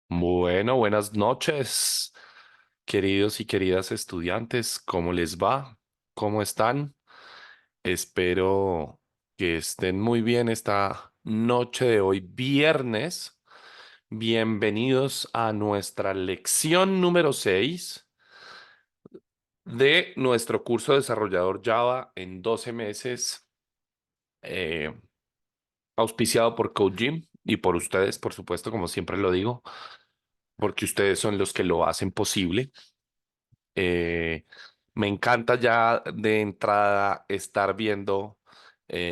Bueno, buenas noches, queridos y queridas estudiantes. ¿Cómo les va? ¿Cómo están? Espero que estén muy bien esta noche de hoy, viernes. Bienvenidos a nuestra lección número 6 de nuestro curso Desarrollador Java en 12 meses, eh, auspiciado por CodeGym y por ustedes, por supuesto, como siempre lo digo, porque ustedes son los que lo hacen posible. Eh, Me encanta ya de entrada estar viendo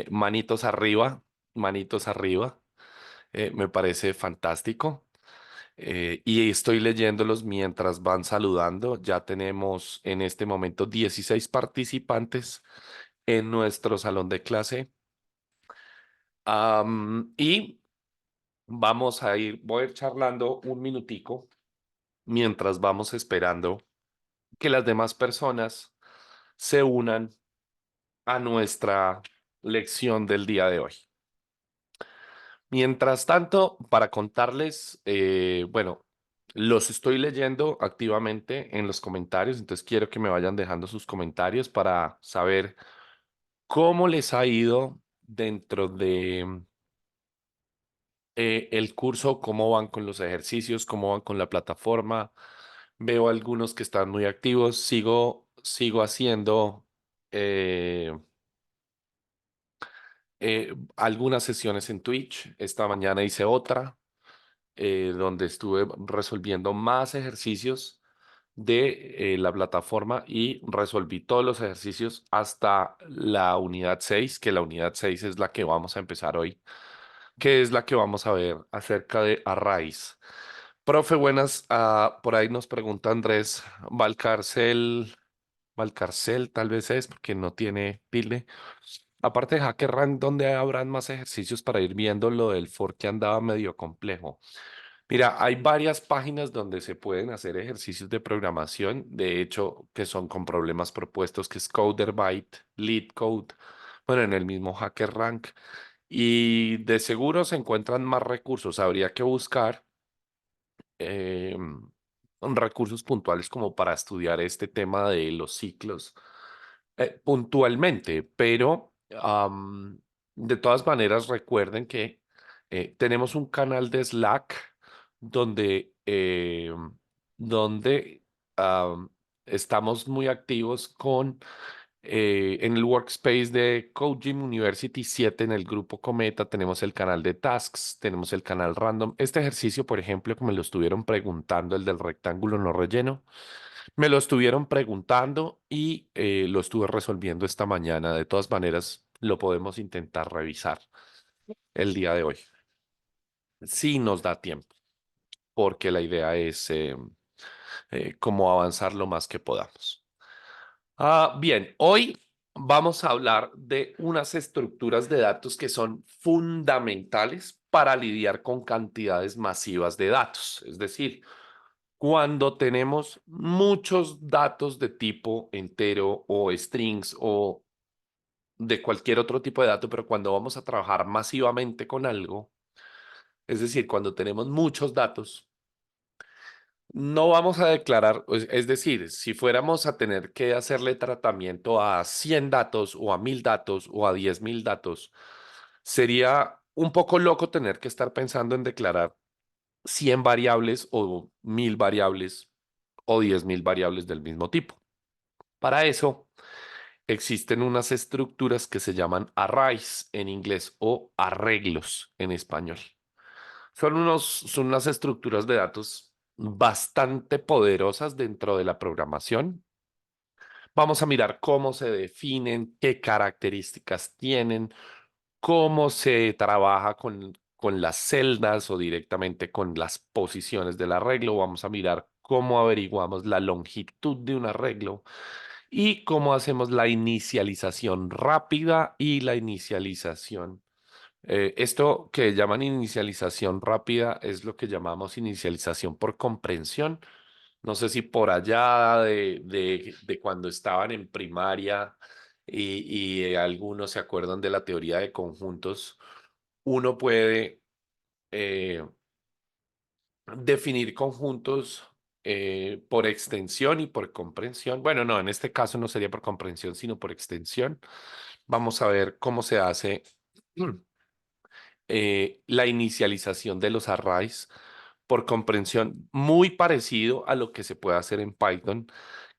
manitos arriba, manitos arriba. Me parece fantástico. Y estoy leyéndolos mientras van saludando. Ya tenemos en este momento 16 participantes en nuestro salón de clase. Y voy a ir charlando un minutico mientras vamos esperando que las demás personas se unan a nuestra lección del día de hoy. Mientras tanto, para contarles, bueno, los estoy leyendo activamente en los comentarios, entonces quiero que me vayan dejando sus comentarios para saber cómo les ha ido dentro de el curso, cómo van con los ejercicios, cómo van con la plataforma. Veo algunos que están muy activos, sigo haciendo algunas sesiones en Twitch. Esta mañana hice otra donde estuve resolviendo más ejercicios de la plataforma y resolví todos los ejercicios hasta la unidad 6, que la unidad 6 es la que vamos a empezar hoy, que es la que vamos a ver acerca de arrays. Profe, buenas. Por ahí nos pregunta Andrés Valcarcel. Valcarcel tal vez es porque no tiene tilde. Aparte de HackerRank, ¿dónde habrán más ejercicios para ir viendo lo del fork que andaba medio complejo? Mira, hay varias páginas donde se pueden hacer ejercicios de programación, de hecho, que son con problemas propuestos, que es Coderbyte, LeetCode, bueno, en el mismo HackerRank. Y de seguro se encuentran más recursos. Habría que buscar eh, recursos puntuales como para estudiar este tema de los ciclos puntualmente, pero de todas maneras recuerden que tenemos un canal de Slack donde, donde estamos muy activos con en el workspace de Code Gym University 7 en el grupo Cometa tenemos el canal de Tasks, tenemos el canal Random. Este ejercicio, por ejemplo, que me lo estuvieron preguntando, el del rectángulo no relleno, me lo estuvieron preguntando y lo estuve resolviendo esta mañana. De todas maneras, lo podemos intentar revisar el día de hoy. Si nos da tiempo, porque la idea es cómo avanzar lo más que podamos. Bien, hoy vamos a hablar de unas estructuras de datos que son fundamentales para lidiar con cantidades masivas de datos. Es decir, cuando tenemos muchos datos de tipo entero o strings o de cualquier otro tipo de dato, pero cuando vamos a trabajar masivamente con algo, es decir, cuando tenemos muchos datos, no vamos a declarar, es decir, si fuéramos a tener que hacerle tratamiento a 100 datos o a 1000 datos o a 10.000 datos, sería un poco loco tener que estar pensando en declarar 100 variables o 1000 variables o 10.000 variables del mismo tipo. Para eso existen unas estructuras que se llaman arrays en inglés o arreglos en español. Son unas estructuras de datos bastante poderosas dentro de la programación. Vamos a mirar cómo se definen, qué características tienen, cómo se trabaja con las celdas o directamente con las posiciones del arreglo. Vamos a mirar cómo averiguamos la longitud de un arreglo y cómo hacemos la inicialización rápida y la inicialización. Esto que llaman inicialización rápida es lo que llamamos inicialización por comprensión. No sé si por allá de cuando estaban en primaria y algunos se acuerdan de la teoría de conjuntos. uno puede definir conjuntos por extensión y por comprensión. Bueno, no, en este caso no sería por comprensión, sino por extensión. Vamos a ver cómo se hace la inicialización de los arrays por comprensión, muy parecido a lo que se puede hacer en Python,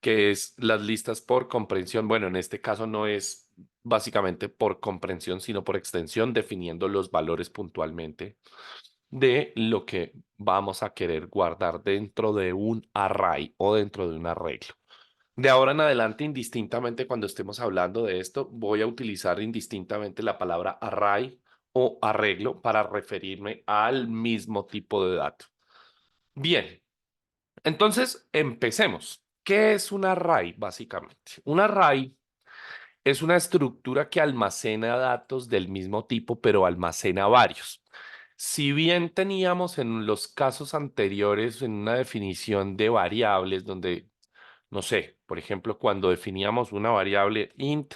que es las listas por comprensión. Bueno, en este caso no es básicamente por comprensión, sino por extensión, definiendo los valores puntualmente de lo que vamos a querer guardar dentro de un array o dentro de un arreglo. De ahora en adelante, indistintamente, cuando estemos hablando de esto, voy a utilizar indistintamente la palabra array o arreglo para referirme al mismo tipo de dato. Bien, entonces empecemos. ¿Qué es un array, básicamente? Un array es una estructura que almacena datos del mismo tipo, pero almacena varios. Si bien teníamos en los casos anteriores en una definición de variables donde, no sé, por ejemplo, cuando definíamos una variable int,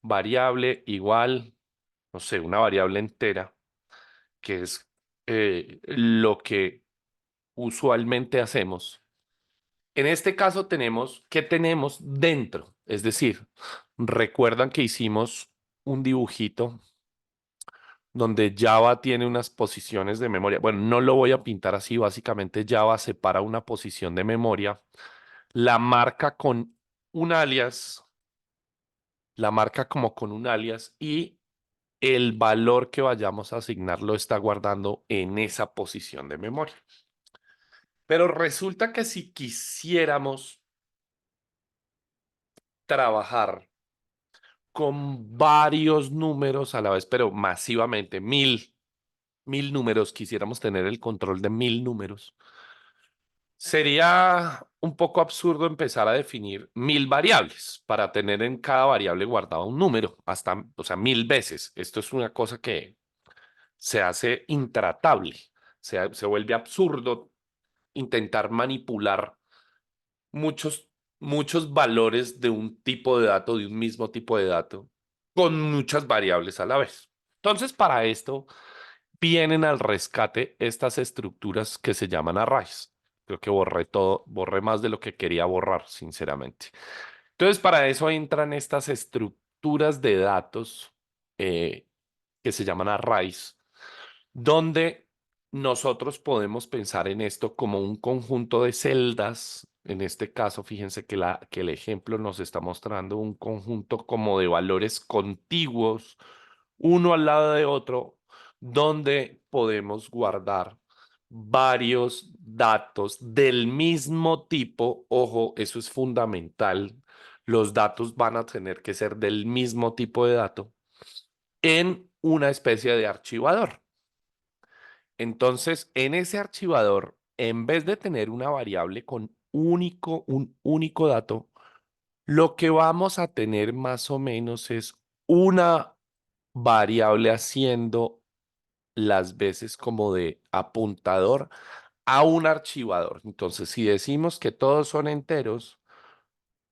variable igual, no sé, una variable entera, que es lo que usualmente hacemos. En este caso tenemos, ¿qué tenemos dentro? Es decir, recuerdan que hicimos un dibujito donde Java tiene unas posiciones de memoria. Bueno, no lo voy a pintar así, básicamente Java separa una posición de memoria, la marca con un alias, la marca como con un alias y el valor que vayamos a asignar lo está guardando en esa posición de memoria. Pero resulta que si quisiéramos trabajar con varios números a la vez, pero masivamente, mil números, quisiéramos tener el control de 1000 números. Sería un poco absurdo empezar a definir 1000 variables para tener en cada variable guardado un número, hasta, o sea, 1000 veces. Esto es una cosa que se hace intratable, se vuelve absurdo intentar manipular muchos, muchos valores de un tipo de dato, de un mismo tipo de dato, con muchas variables a la vez. Entonces, para esto vienen al rescate estas estructuras que se llaman arrays. Creo que borré todo, borré más de lo que quería borrar, sinceramente. Entonces, para eso entran estas estructuras de datos eh, que se llaman arrays, donde nosotros podemos pensar en esto como un conjunto de celdas. En este caso, fíjense que el ejemplo nos está mostrando un conjunto como de valores contiguos, uno al lado de otro, donde podemos guardar varios datos del mismo tipo. Ojo, eso es fundamental. Los datos van a tener que ser del mismo tipo de dato en una especie de archivador. Entonces, en ese archivador, en vez de tener una variable con un único dato, lo que vamos a tener más o menos es una variable haciendo las veces como de apuntador a un archivador. Entonces, si decimos que todos son enteros,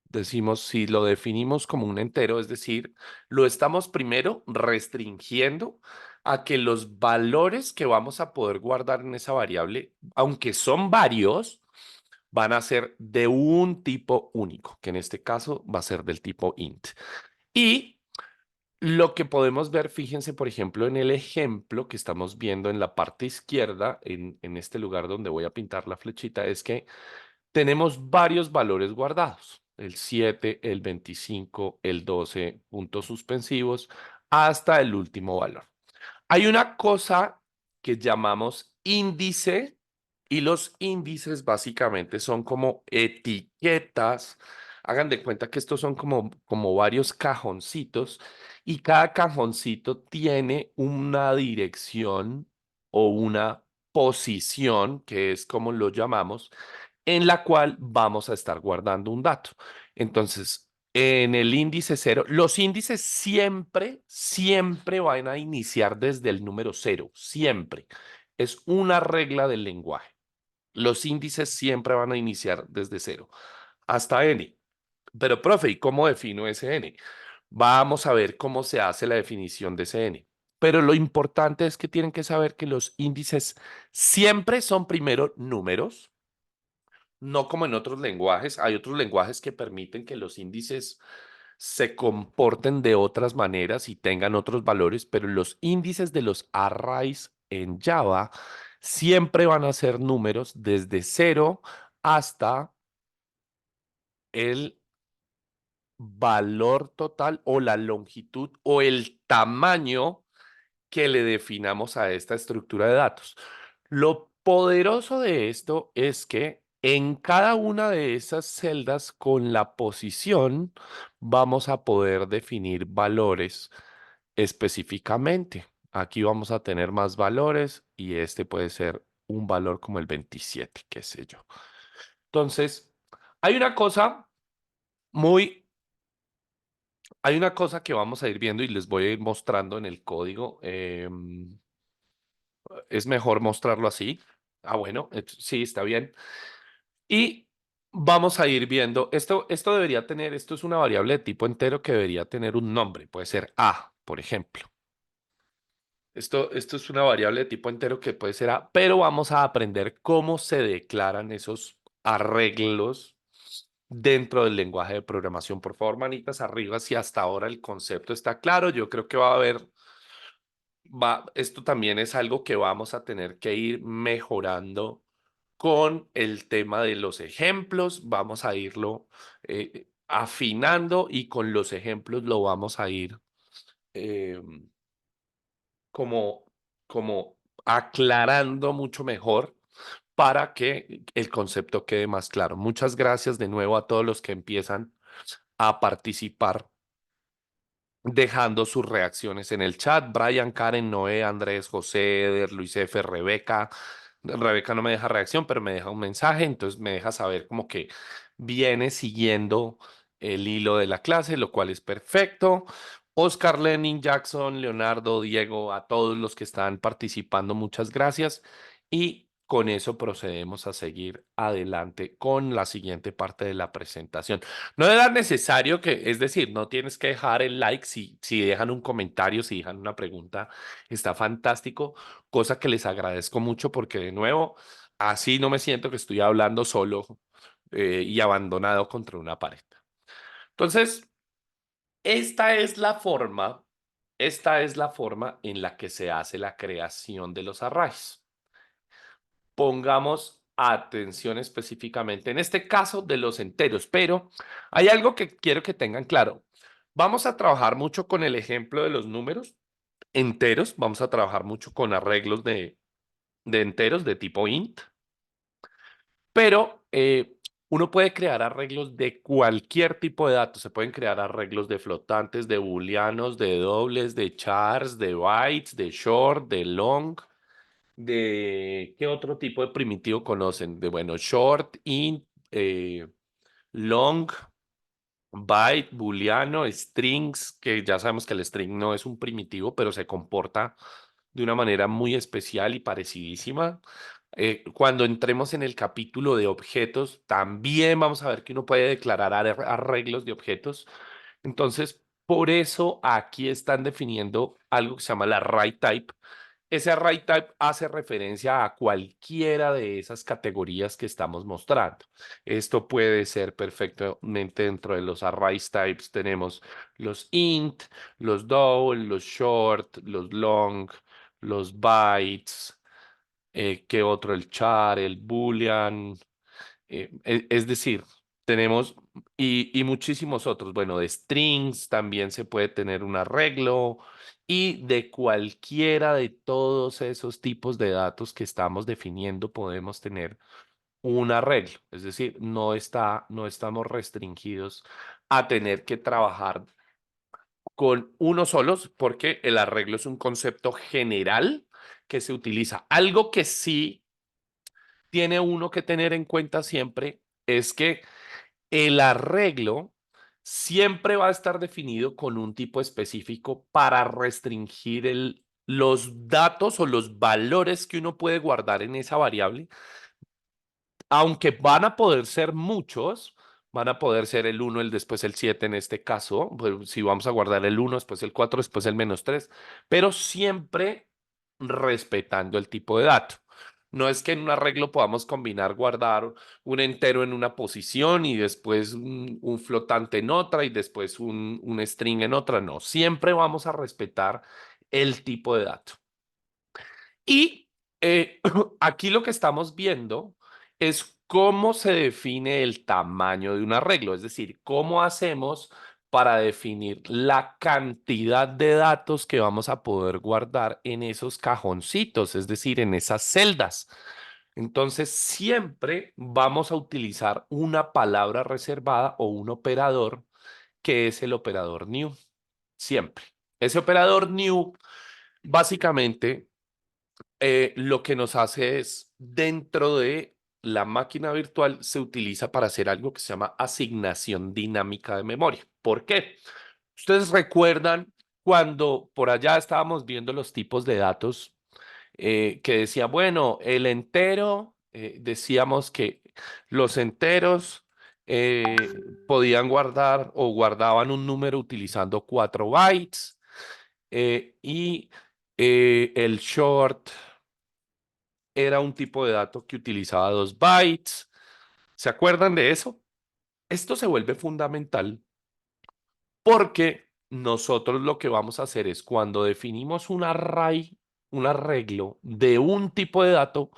decimos si lo definimos como un entero, es decir, lo estamos primero restringiendo a que los valores que vamos a poder guardar en esa variable, aunque son varios, van a ser de un tipo único, que en este caso va a ser del tipo int. Y lo que podemos ver, fíjense, por ejemplo, en el ejemplo que estamos viendo en la parte izquierda, en este lugar donde voy a pintar la flechita, es que tenemos varios valores guardados, el 7, el 25, el 12, puntos suspensivos, hasta el último valor. Hay una cosa que llamamos índice y los índices básicamente son como etiquetas. Hagan de cuenta que estos son como varios cajoncitos y cada cajoncito tiene una dirección o una posición, que es como lo llamamos, en la cual vamos a estar guardando un dato. Entonces, en el índice cero, los índices siempre van a iniciar desde el número cero, siempre. Es una regla del lenguaje. Los índices siempre van a iniciar desde cero hasta n. Pero, profe, ¿y cómo defino ese n? Vamos a ver cómo se hace la definición de ese n. pero lo importante es que tienen que saber que los índices siempre son primero números, no como en otros lenguajes. Hay otros lenguajes que permiten que los índices se comporten de otras maneras y tengan otros valores, pero los índices de los arrays en Java siempre van a ser números desde cero hasta el valor total o la longitud o el tamaño que le definamos a esta estructura de datos. Lo poderoso de esto es que en cada una de esas celdas con la posición vamos a poder definir valores específicamente. Aquí vamos a tener más valores y este puede ser un valor como el 27, qué sé yo. Entonces, hay una cosa muy, hay una cosa que vamos a ir viendo y les voy a ir mostrando en el código. Es mejor mostrarlo así. Ah, bueno, sí, está bien. Y vamos a ir viendo, esto debería tener, esto es una variable de tipo entero que debería tener un nombre, puede ser A, por ejemplo. Esto es una variable de tipo entero que puede ser A, pero vamos a aprender cómo se declaran esos arreglos dentro del lenguaje de programación. Por favor, manitas arriba, si hasta ahora el concepto está claro, yo creo que va a haber esto también es algo que vamos a tener que ir mejorando con el tema de los ejemplos. Vamos a irlo afinando y con los ejemplos lo vamos a ir eh, como, como aclarando mucho mejor para que el concepto quede más claro. Muchas gracias de nuevo a todos los que empiezan a participar dejando sus reacciones en el chat. Brian, Karen, Noé, Andrés, José, Eder, Luis F, Rebeca. Rebeca no me deja reacción, pero me deja un mensaje, entonces me deja saber como que viene siguiendo el hilo de la clase, lo cual es perfecto. Oscar, Lenin, Jackson, Leonardo, Diego, a todos los que están participando, muchas gracias. Y con eso procedemos a seguir adelante con la siguiente parte de la presentación. No era necesario que, es decir, no tienes que dejar el like si dejan un comentario, si dejan una pregunta, está fantástico, cosa que les agradezco mucho porque de nuevo, así no me siento que estoy hablando solo y abandonado contra una pared. Entonces, esta es la forma, esta es la forma en la que se hace la creación de los arrays. Pongamos atención específicamente en este caso de los enteros, pero hay algo que quiero que tengan claro. Vamos a trabajar mucho con el ejemplo de los números enteros, vamos a trabajar mucho con arreglos de enteros de tipo int, pero uno puede crear arreglos de cualquier tipo de datos. Se pueden crear arreglos de flotantes, de booleanos, de dobles, de chars, de bytes, de short, de long. ¿De qué otro tipo de primitivo conocen? De, bueno, short, int, long, byte, booleano, strings, que ya sabemos que el string no es un primitivo, pero se comporta de una manera muy especial y parecidísima. Cuando entremos en el capítulo de objetos, también vamos a ver que uno puede declarar arreglos de objetos. Entonces, por eso aquí están definiendo algo que se llama la array type. Ese array type hace referencia a cualquiera de esas categorías que estamos mostrando. Esto puede ser perfectamente dentro de los array types. Tenemos los int, los double, los short, los long, los bytes, ¿qué otro? El char, el boolean. Es decir, tenemos y muchísimos otros. Bueno, de strings también se puede tener un arreglo y de cualquiera de todos esos tipos de datos que estamos definiendo podemos tener un arreglo. Es decir, no estamos restringidos a tener que trabajar con uno solos porque el arreglo es un concepto general que se utiliza. Algo que sí tiene uno que tener en cuenta siempre es que el arreglo siempre va a estar definido con un tipo específico para restringir los datos o los valores que uno puede guardar en esa variable, aunque van a poder ser muchos, Van a poder ser el uno, el después el 7 en este caso. Pues, si vamos a guardar el uno, después el 4, después el -3, pero siempre respetando el tipo de dato. No es que en un arreglo podamos combinar, guardar un entero en una posición y después un flotante en otra y después un string en otra. No, siempre vamos a respetar el tipo de dato. Y aquí lo que estamos viendo es cómo se define el tamaño de un arreglo, es decir, cómo hacemos para definir la cantidad de datos que vamos a poder guardar en esos cajoncitos, es decir, en esas celdas. Entonces, siempre vamos a utilizar una palabra reservada o un operador que es el operador new. Siempre. Ese operador new básicamente lo que nos hace es, dentro de la máquina virtual, se utiliza para hacer algo que se llama asignación dinámica de memoria. ¿Por qué? Ustedes recuerdan cuando por allá estábamos viendo los tipos de datos que decía, bueno, el entero, decíamos que los enteros podían guardar o guardaban un número utilizando 4 bytes y el short era un tipo de dato que utilizaba 2 bytes. ¿Se acuerdan de eso? Esto se vuelve fundamental porque nosotros lo que vamos a hacer es cuando definimos un array, un arreglo de un tipo de dato,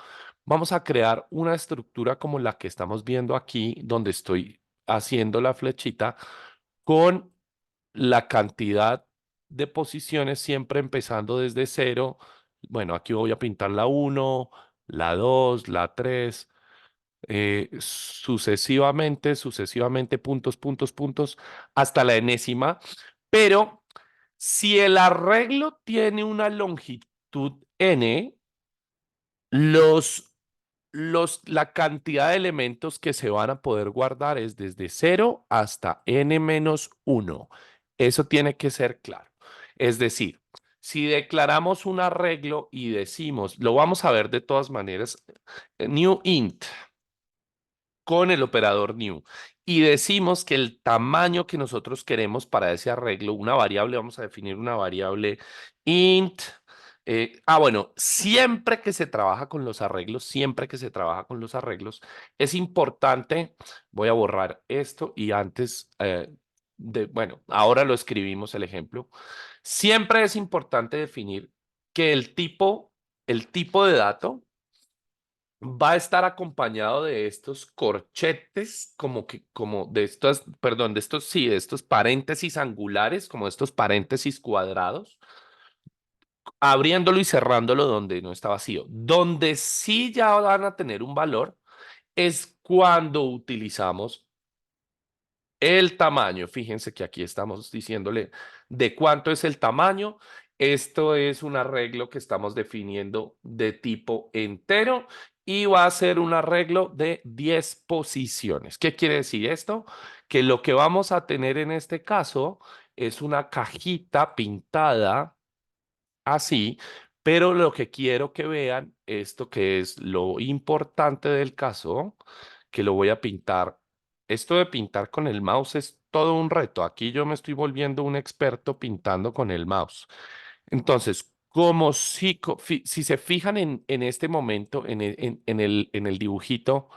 vamos a crear una estructura como la que estamos viendo aquí, donde estoy haciendo la flechita con la cantidad de posiciones siempre empezando desde cero. Bueno, aquí voy a pintar la uno, la 2, la 3, sucesivamente, puntos, puntos, puntos, hasta la enésima. Pero si el arreglo tiene una longitud n, los, la cantidad de elementos que se van a poder guardar es desde cero hasta n-1. Eso tiene que ser claro. Es decir, si declaramos un arreglo y decimos, lo vamos a ver de todas maneras, new int con el operador new y decimos que el tamaño que nosotros queremos para ese arreglo, una variable, vamos a definir una variable int. Bueno, siempre que se trabaja con los arreglos, siempre que se trabaja con los arreglos, es importante, voy a borrar esto y antes bueno, ahora lo escribimos el ejemplo, siempre es importante definir que el tipo de dato va a estar acompañado de estos corchetes, como de estos, perdón, de estos, sí, de estos paréntesis angulares, como estos paréntesis cuadrados, abriéndolo y cerrándolo donde no está vacío. Donde sí ya van a tener un valor es cuando utilizamos el tamaño. Fíjense que aquí estamos diciéndole de cuánto es el tamaño. Esto es un arreglo que estamos definiendo de tipo entero y va a ser un arreglo de 10 posiciones. ¿Qué quiere decir esto? Que lo que vamos a tener en este caso es una cajita pintada así, pero lo que quiero que vean, esto que es lo importante del caso, que lo voy a pintar. Esto de pintar con el mouse es todo un reto. Aquí yo me estoy volviendo un experto pintando con el mouse. Entonces, como si se fijan en este momento, en el dibujito,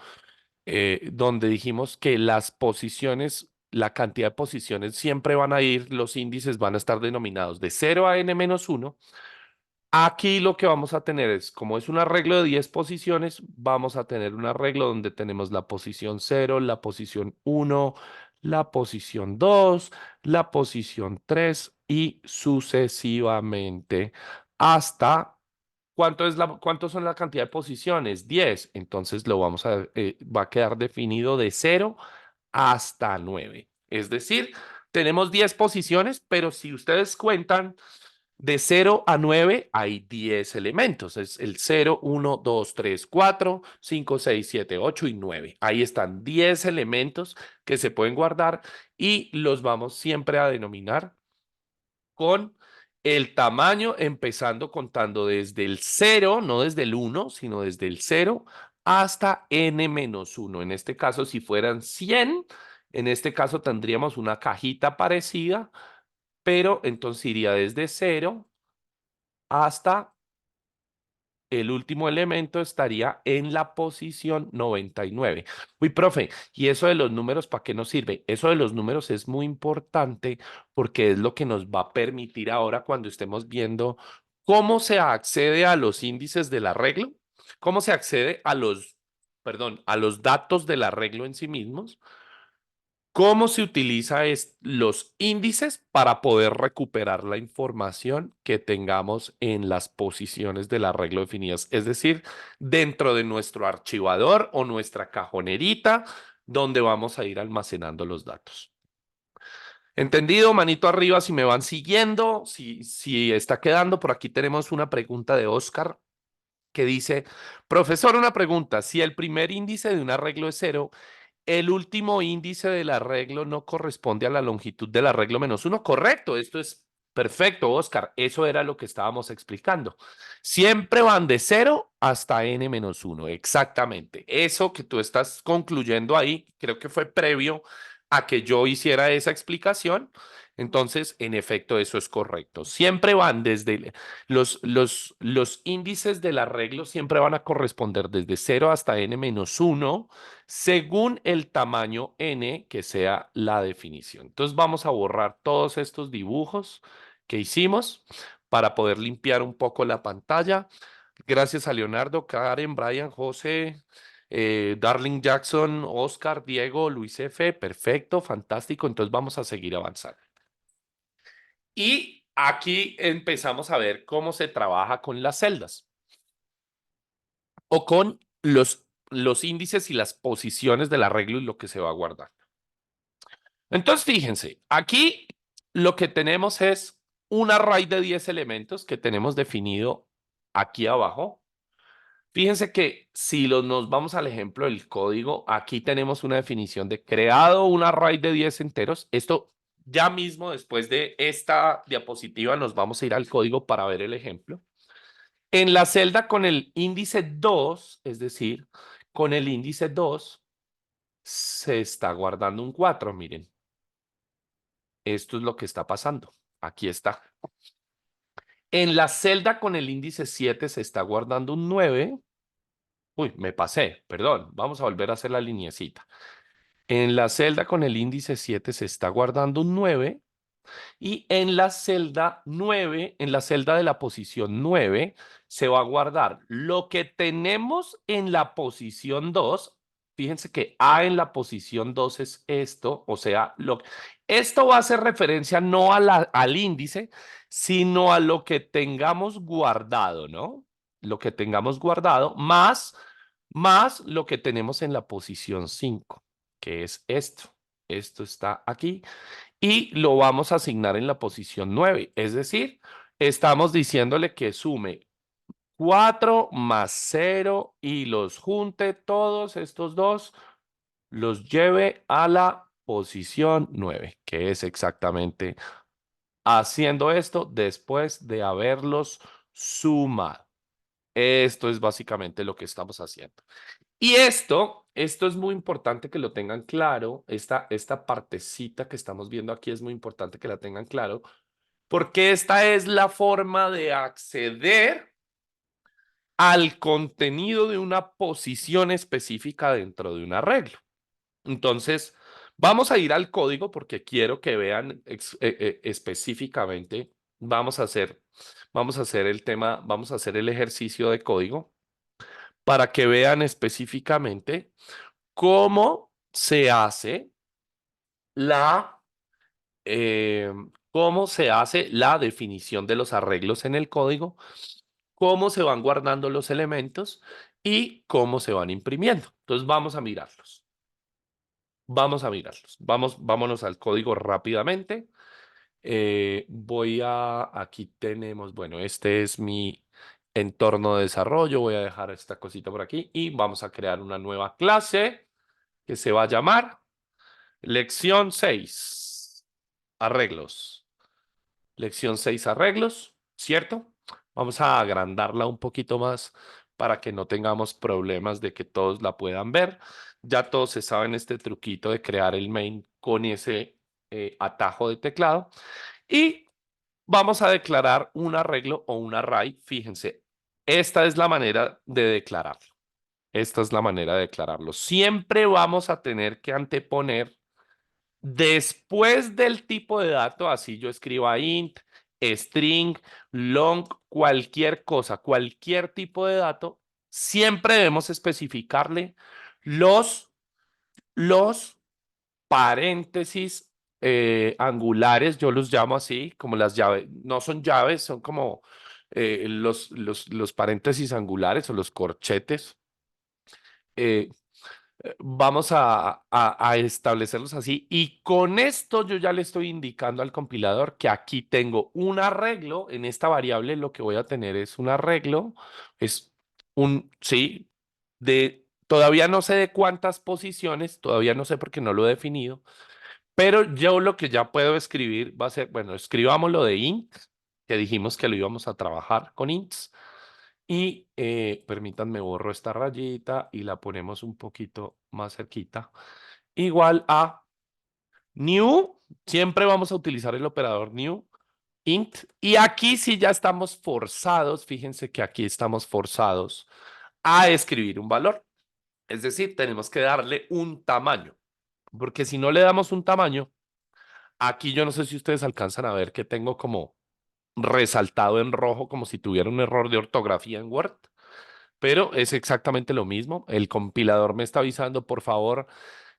donde dijimos que las posiciones, la cantidad de posiciones siempre van a ir, los índices van a estar denominados de 0 a n-1. Aquí lo que vamos a tener es, como es un arreglo de 10 posiciones, vamos a tener un arreglo donde tenemos la posición 0, la posición 1, la posición 2, la posición 3 y sucesivamente hasta, ¿cuánto son la cantidad de posiciones? 10. Entonces va a quedar definido de 0 hasta 9. Es decir, tenemos 10 posiciones, pero si ustedes cuentan de 0 a 9 hay 10 elementos. Es el 0, 1, 2, 3, 4, 5, 6, 7, 8 y 9. Ahí están 10 elementos que se pueden guardar y los vamos siempre a denominar con el tamaño, empezando contando desde el 0, no desde el 1, sino desde el 0 hasta n-1. En este caso, si fueran 100, En este caso tendríamos una cajita parecida, pero entonces iría desde 0 hasta el último elemento estaría en la posición 99. Uy, profe, ¿y eso de los números para qué nos sirve? Eso de los números es muy importante porque es lo que nos va a permitir ahora cuando estemos viendo cómo se accede a los índices del arreglo, cómo se accede a los, perdón, a los datos del arreglo en sí mismos. ¿Cómo se utiliza los índices para poder recuperar la información que tengamos en las posiciones del arreglo definidas? Es decir, dentro de nuestro archivador o nuestra cajonerita donde vamos a ir almacenando los datos. ¿Entendido? Manito arriba si me van siguiendo, si está quedando. Por aquí tenemos una pregunta de Oscar que dice, profesor, una pregunta. Si el primer índice de un arreglo es 0, el último índice del arreglo no corresponde a la longitud del arreglo -1. Correcto, esto es perfecto, Oscar. Eso era lo que estábamos explicando. Siempre van de 0 hasta n-1. Exactamente. Eso que tú estás concluyendo ahí, creo que fue previo a que yo hiciera esa explicación. Entonces, en efecto, eso es correcto. Siempre van desde los índices del arreglo, siempre van a corresponder desde 0 hasta n-1 según el tamaño n que sea la definición. Entonces vamos a borrar todos estos dibujos que hicimos para poder limpiar un poco la pantalla. Gracias a Leonardo, Karen, Brian, José, Darling Jackson, Oscar, Diego, Luis F. Perfecto, fantástico. Entonces vamos a seguir avanzando. Y aquí empezamos a ver cómo se trabaja con las celdas o con los índices y las posiciones del arreglo y lo que se va a guardar. Entonces, fíjense, aquí lo que tenemos es un array de 10 elementos que tenemos definido aquí abajo. Fíjense que si nos vamos al ejemplo del código, aquí tenemos una definición de creado un array de 10 enteros. Esto ya mismo, después de esta diapositiva, nos vamos a ir al código para ver el ejemplo. En la celda con el índice 2, es decir, con el índice 2, se está guardando un 4, miren. Esto es lo que está pasando. Aquí está. En la celda con el índice 7 se está guardando un 9. Uy, me pasé, perdón. Vamos a volver a hacer la lineecita. En la celda con el índice 7 se está guardando un 9. Y en la celda 9, en la celda de la posición 9, se va a guardar lo que tenemos en la posición 2. Fíjense que A en la posición 2 es esto, o sea, esto va a hacer referencia no al índice, sino a lo que tengamos guardado, ¿no? Lo que tengamos guardado, más lo que tenemos en la posición 5, que es esto. Esto está aquí y lo vamos a asignar en la posición 9. Es decir, estamos diciéndole que sume 4 más 0 y los junte todos estos dos, los lleve a la posición 9, que es exactamente haciendo esto después de haberlos sumado. Esto es básicamente lo que estamos haciendo. Y esto es muy importante que lo tengan claro. Esta partecita que estamos viendo aquí es muy importante que la tengan claro, porque esta es la forma de acceder al contenido de una posición específica dentro de un arreglo. Entonces, vamos a ir al código porque quiero que vean específicamente. Vamos a hacer el tema, vamos a hacer el ejercicio de código para que vean específicamente cómo se hace la, cómo se hace la definición de los arreglos en el código, cómo se van guardando los elementos y cómo se van imprimiendo. Entonces vamos a mirarlos. Vamos a mirarlos. Vámonos al código rápidamente. Aquí tenemos, bueno, este es mi entorno de desarrollo. Voy a dejar esta cosita por aquí y vamos a crear una nueva clase que se va a llamar lección 6, arreglos. Lección 6, arreglos, ¿cierto? Vamos a agrandarla un poquito más para que no tengamos problemas de que todos la puedan ver. Ya todos se saben este truquito de crear el main con ese atajo de teclado. Y vamos a declarar un arreglo o un array. Fíjense, esta es la manera de declararlo. Esta es la manera de declararlo. Siempre vamos a tener que anteponer después del tipo de dato, así yo escriba int, string, long, cualquier cosa, cualquier tipo de dato, siempre debemos especificarle los, los paréntesis angulares, yo los llamo así, como las llaves, no son llaves, son como los paréntesis angulares o los corchetes. eh, Vamos a establecerlos así y con esto yo ya le estoy indicando al compilador que aquí tengo un arreglo, en esta variable lo que voy a tener es un arreglo, es sí, todavía no sé de cuántas posiciones, todavía no sé porque no lo he definido, pero yo lo que ya puedo escribir va a ser, bueno, escribamos lo de int, que dijimos que lo íbamos a trabajar con ints. Y permítanme borro esta rayita y la ponemos un poquito más cerquita. Igual a new, siempre vamos a utilizar el operador new, int. Y aquí sí ya estamos forzados, fíjense que aquí estamos forzados a escribir un valor. Es decir, tenemos que darle un tamaño, porque si no le damos un tamaño, aquí yo no sé si ustedes alcanzan a ver que tengo como resaltado en rojo como si tuviera un error de ortografía en Word. Pero es exactamente lo mismo. El compilador me está avisando, por favor,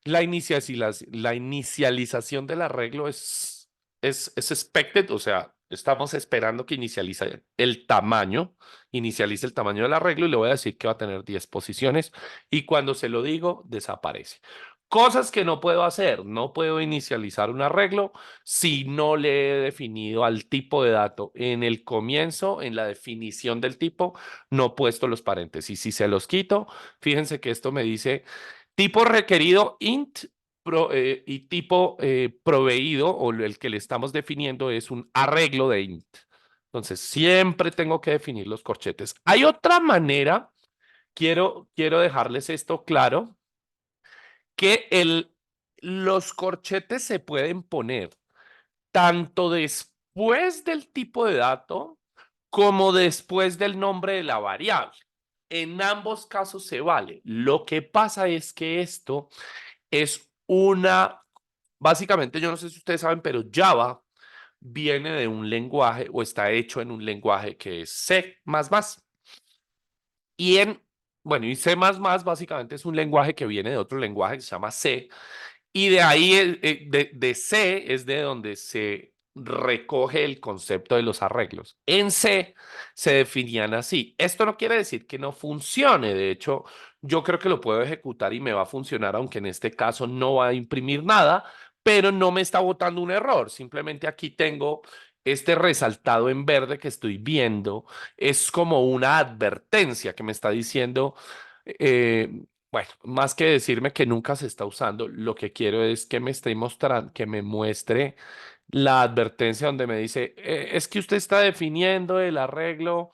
la inicialización del arreglo es expected, o sea, estamos esperando que inicialice el tamaño del arreglo y le voy a decir que va a tener 10 posiciones y cuando se lo digo, desaparece. Cosas que no puedo hacer, no puedo inicializar un arreglo si no le he definido al tipo de dato en el comienzo, en la definición del tipo, no he puesto los paréntesis. Si se los quito, fíjense que esto me dice tipo requerido int y tipo proveído o el que le estamos definiendo es un arreglo de int. Entonces, siempre tengo que definir los corchetes. Hay otra manera, quiero dejarles esto claro, que los corchetes se pueden poner tanto después del tipo de dato como después del nombre de la variable. En ambos casos se vale. Lo que pasa es que esto es básicamente yo no sé si ustedes saben, pero Java viene de un lenguaje o está hecho en un lenguaje que es C++. Y bueno, y C++ básicamente es un lenguaje que viene de otro lenguaje que se llama C. Y de ahí, de C es de donde se recoge el concepto de los arreglos. En C se definían así. Esto no quiere decir que no funcione. De hecho, yo creo que lo puedo ejecutar y me va a funcionar, aunque en este caso no va a imprimir nada, pero no me está botando un error. Simplemente aquí tengo este resaltado en verde que estoy viendo. Es como una advertencia que me está diciendo. Bueno, más que decirme que nunca se está usando, lo que quiero es que me esté mostrando, que me muestre la advertencia donde me dice, es que usted está definiendo el arreglo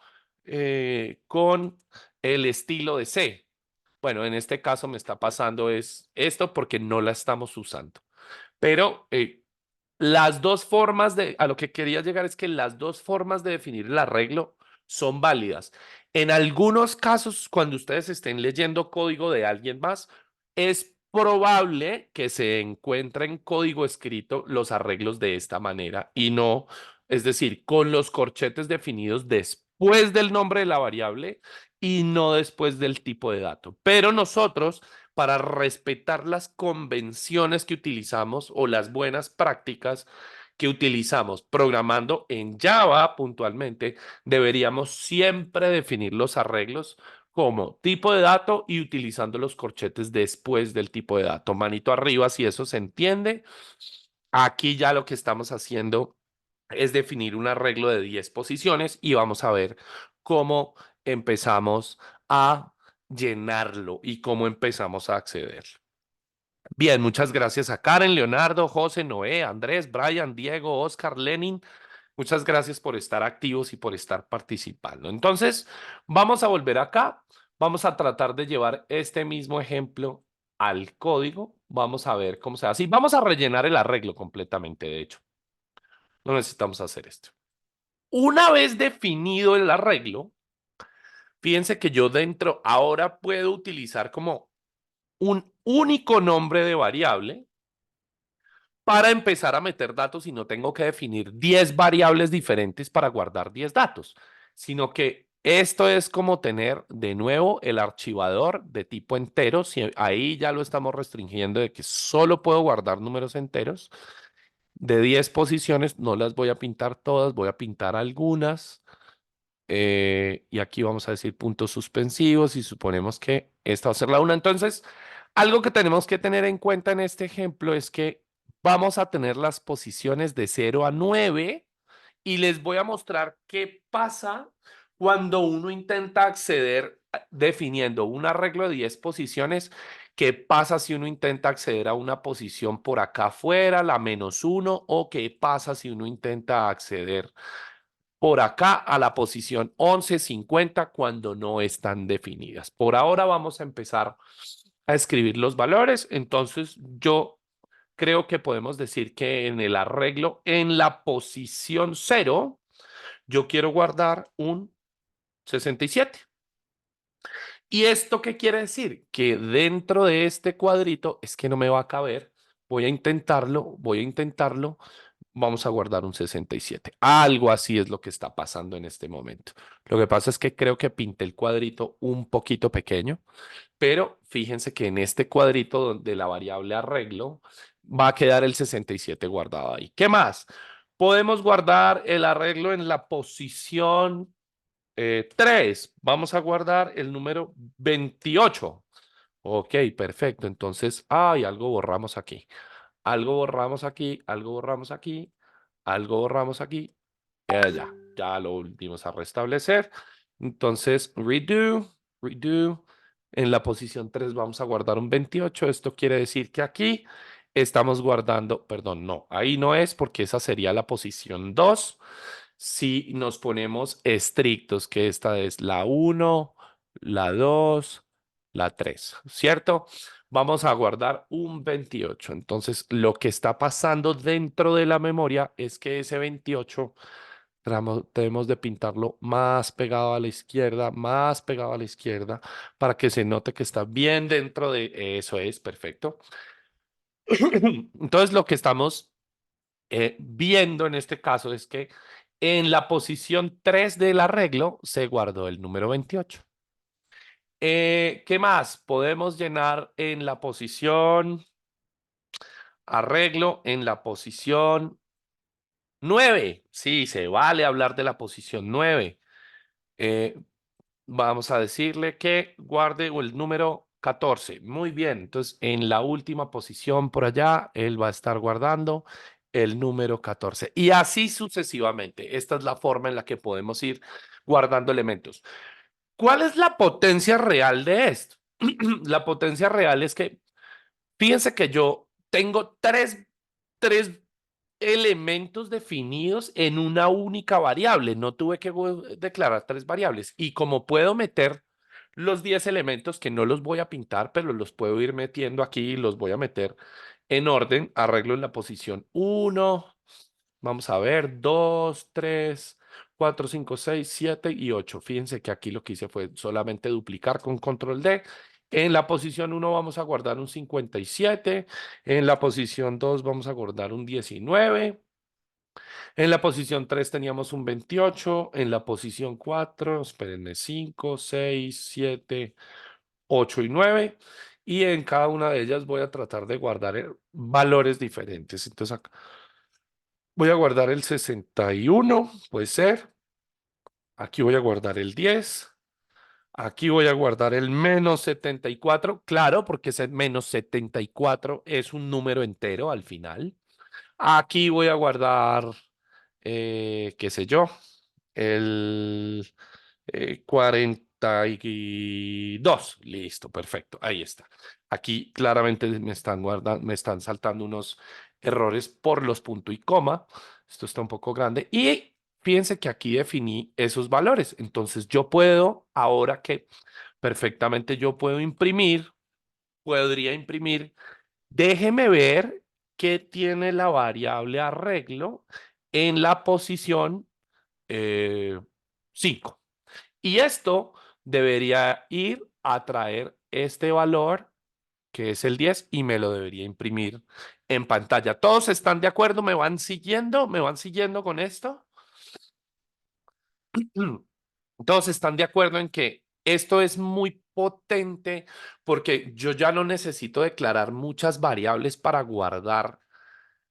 con el estilo de C. Bueno, en este caso me está pasando es esto porque no la estamos usando. Pero las dos formas a lo que quería llegar es que las dos formas de definir el arreglo son válidas. En algunos casos, cuando ustedes estén leyendo código de alguien más, es probable que se encuentre en código escrito los arreglos de esta manera y no, es decir, con los corchetes definidos después del nombre de la variable y no después del tipo de dato. Pero nosotros para respetar las convenciones que utilizamos o las buenas prácticas que utilizamos programando en Java puntualmente, deberíamos siempre definir los arreglos como tipo de dato y utilizando los corchetes después del tipo de dato. Manito arriba si eso se entiende. Aquí ya lo que estamos haciendo es definir un arreglo de 10 posiciones y vamos a ver cómo empezamos a llenarlo y cómo empezamos a acceder. Bien, muchas gracias a Karen, Leonardo, José, Noé, Andrés, Brian, Diego, Oscar, Lenin. Muchas gracias por estar activos y por estar participando. Entonces, vamos a volver acá. Vamos a tratar de llevar este mismo ejemplo al código, vamos a ver cómo se hace. Y vamos a rellenar el arreglo completamente, de hecho. No necesitamos hacer esto. Una vez definido el arreglo, fíjense que yo dentro ahora puedo utilizar como un único nombre de variable para empezar a meter datos y no tengo que definir 10 variables diferentes para guardar 10 datos, sino que esto es como tener de nuevo el archivador de tipo entero. Si ahí ya lo estamos restringiendo de que solo puedo guardar números enteros de 10 posiciones, no las voy a pintar todas, voy a pintar algunas. Y aquí vamos a decir puntos suspensivos y suponemos que esta va a ser la una. Entonces, algo que tenemos que tener en cuenta en este ejemplo es que vamos a tener las posiciones de 0 a 9 y les voy a mostrar qué pasa cuando uno intenta acceder definiendo un arreglo de 10 posiciones. ¿Qué pasa si uno intenta acceder a una posición por acá afuera, la -1? ¿O qué pasa si uno intenta acceder por acá a la posición 1150 cuando no están definidas? Por ahora vamos a empezar a escribir los valores. Entonces yo creo que podemos decir que en el arreglo, en la posición 0, yo quiero guardar un 67. ¿Y esto qué quiere decir? Que dentro de este cuadrito es que no me va a caber. Voy a intentarlo. Vamos a guardar un 67. Algo así es lo que está pasando en este momento. Lo que pasa es que creo que pinté el cuadrito un poquito pequeño, pero fíjense que en este cuadrito donde la variable arreglo va a quedar el 67 guardado ahí. ¿Qué más? Podemos guardar el arreglo en la posición 3. Vamos a guardar el número 28. Ok, perfecto. Entonces, algo borramos aquí. Algo borramos aquí, algo borramos aquí, algo borramos aquí. Ya lo volvimos a restablecer. Entonces, redo. En la posición 3 vamos a guardar un 28. Esto quiere decir que aquí estamos guardando, perdón, no, ahí no es porque esa sería la posición 2. Si nos ponemos estrictos, que esta es la 1, la 2, la 3, ¿cierto? Vamos a guardar un 28. Entonces, lo que está pasando dentro de la memoria es que ese 28 tenemos de pintarlo más pegado a la izquierda, más pegado a la izquierda, para que se note que está bien dentro de eso. Es perfecto. Entonces, lo que estamos viendo en este caso es que en la posición 3 del arreglo se guardó el número 28. ¿Qué más? Podemos llenar en la posición arreglo, en la posición 9. Sí, se vale hablar de la posición 9. Eh, Vamos a decirle que guarde el número 14. Muy bien. Entonces, en la última posición por allá, él va a estar guardando el número 14. Y así sucesivamente. Esta es la forma en la que podemos ir guardando elementos. ¿Cuál es la potencia real de esto? La potencia real es que, fíjense que yo tengo tres elementos definidos en una única variable. No tuve que declarar tres variables. Y como puedo meter los 10 elementos, que no los voy a pintar, pero los puedo ir metiendo aquí y los voy a meter en orden, arreglo en la posición 1. Vamos a ver, 2, 3, 4, 5, 6, 7 y 8. Fíjense que aquí lo que hice fue solamente duplicar con control D. En la posición 1 vamos a guardar un 57. En la posición 2 vamos a guardar un 19. En la posición 3 teníamos un 28. En la posición 4, espérenme, 5, 6, 7, 8 y 9. Y en cada una de ellas voy a tratar de guardar valores diferentes. Entonces acá voy a guardar el 61, puede ser. Aquí voy a guardar el 10. Aquí voy a guardar el -74. Claro, porque ese -74 es un número entero al final. Aquí voy a guardar, qué sé yo, el 42. Listo, perfecto. Ahí está. Aquí claramente me están saltando unos errores por los punto y coma. Esto está un poco grande. Y fíjense que aquí definí esos valores. Entonces yo puedo, ahora que perfectamente yo puedo imprimir podría imprimir. Déjeme ver qué tiene la variable arreglo en la posición 5. Y esto debería ir a traer este valor, que es el 10, y me lo debería imprimir en pantalla. ¿Todos están de acuerdo? ¿Me van siguiendo? ¿Me van siguiendo con esto? Todos están de acuerdo en que esto es muy potente porque yo ya no necesito declarar muchas variables para guardar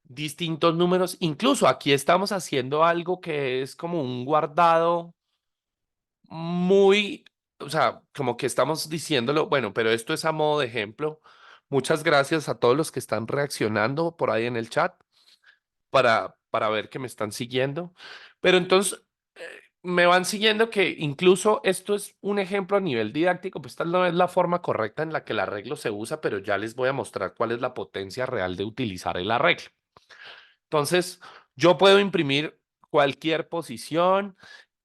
distintos números. Incluso aquí estamos haciendo algo que es como un guardado muy, o sea, como que estamos diciéndolo, bueno, pero esto es a modo de ejemplo. Muchas gracias a todos los que están reaccionando por ahí en el chat para ver que me están siguiendo. Pero entonces, me van siguiendo que incluso esto es un ejemplo a nivel didáctico, pues esta no es la forma correcta en la que el arreglo se usa, pero ya les voy a mostrar cuál es la potencia real de utilizar el arreglo. Entonces, yo puedo imprimir cualquier posición.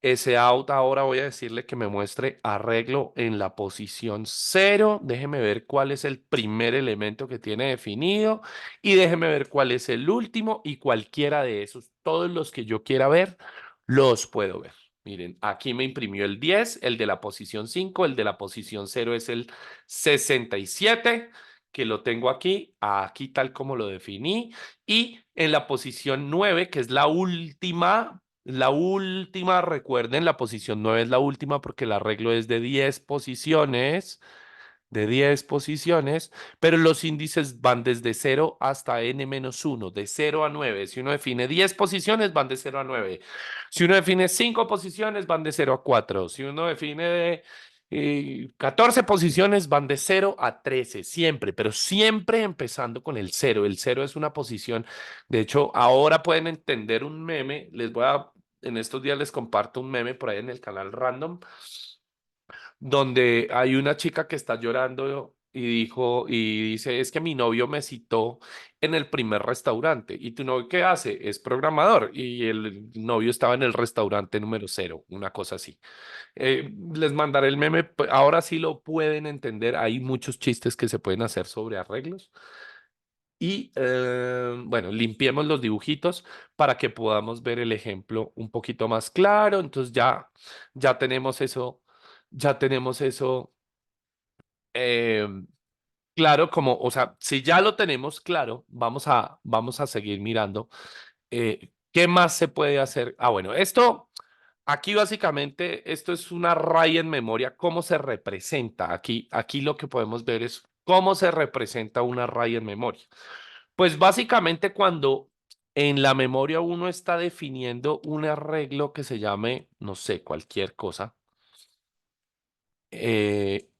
Ese out ahora voy a decirle que me muestre arreglo en la posición 0. Déjeme ver cuál es el primer elemento que tiene definido y déjeme ver cuál es el último y cualquiera de esos. Todos los que yo quiera ver, los puedo ver. Miren, aquí me imprimió el 10, el de la posición 5, el de la posición 0 es el 67, que lo tengo aquí tal como lo definí. Y en la posición 9, que es la última, recuerden, la posición 9 es la última porque el arreglo es de 10 posiciones, pero los índices van desde 0 hasta n-1, de 0 a 9. Si uno define 10 posiciones, van de 0 a 9. Si uno define 5 posiciones, van de 0 a 4. Si uno define 14 posiciones, van de 0 a 13, siempre, pero siempre empezando con el 0. El 0 es una posición. De hecho, ahora pueden entender un meme. En estos días les comparto un meme por ahí en el canal Random donde hay una chica que está llorando y dice, es que mi novio me citó en el primer restaurante. ¿Y tu novio qué hace? Es programador. Y el novio estaba en el restaurante número 0, una cosa así. Les mandaré el meme, ahora sí lo pueden entender. Hay muchos chistes que se pueden hacer sobre arreglos. Y bueno, limpiemos los dibujitos para que podamos ver el ejemplo un poquito más claro. Entonces ya tenemos eso, ya tenemos eso eh, claro, o sea, si ya lo tenemos claro, vamos a seguir mirando qué más se puede hacer. Ah, bueno, aquí básicamente, esto es un array en memoria, cómo se representa. Aquí lo que podemos ver es cómo se representa un array en memoria. Pues básicamente cuando en la memoria uno está definiendo un arreglo que se llame, no sé, cualquier cosa, eh,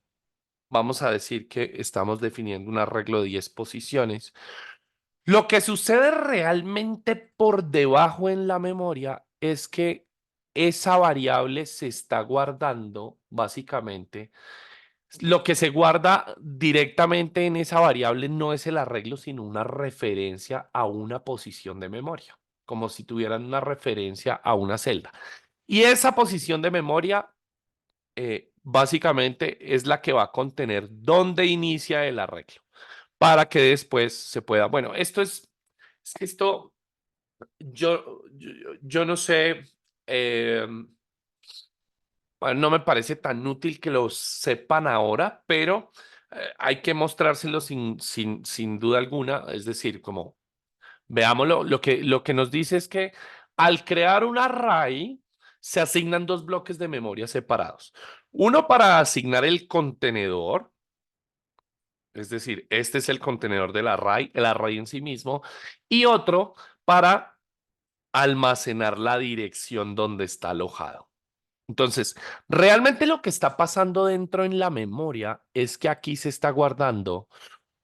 vamos a decir que estamos definiendo un arreglo de 10 posiciones. Lo que sucede realmente por debajo en la memoria es que esa variable se está guardando básicamente. Lo que se guarda directamente en esa variable no es el arreglo, sino una referencia a una posición de memoria, como si tuvieran una referencia a una celda. Y esa posición de memoria básicamente es la que va a contener dónde inicia el arreglo, para que después se pueda, bueno, es que esto, yo no sé. eh, bueno, no me parece tan útil que lo sepan ahora, pero hay que mostrárselo sin duda alguna. Es decir, como veámoslo, lo que nos dice es que al crear un array se asignan dos bloques de memoria separados. Uno para asignar el contenedor, es decir, este es el contenedor del array, el array en sí mismo, y otro para almacenar la dirección donde está alojado. Entonces, realmente lo que está pasando dentro en la memoria es que aquí se está guardando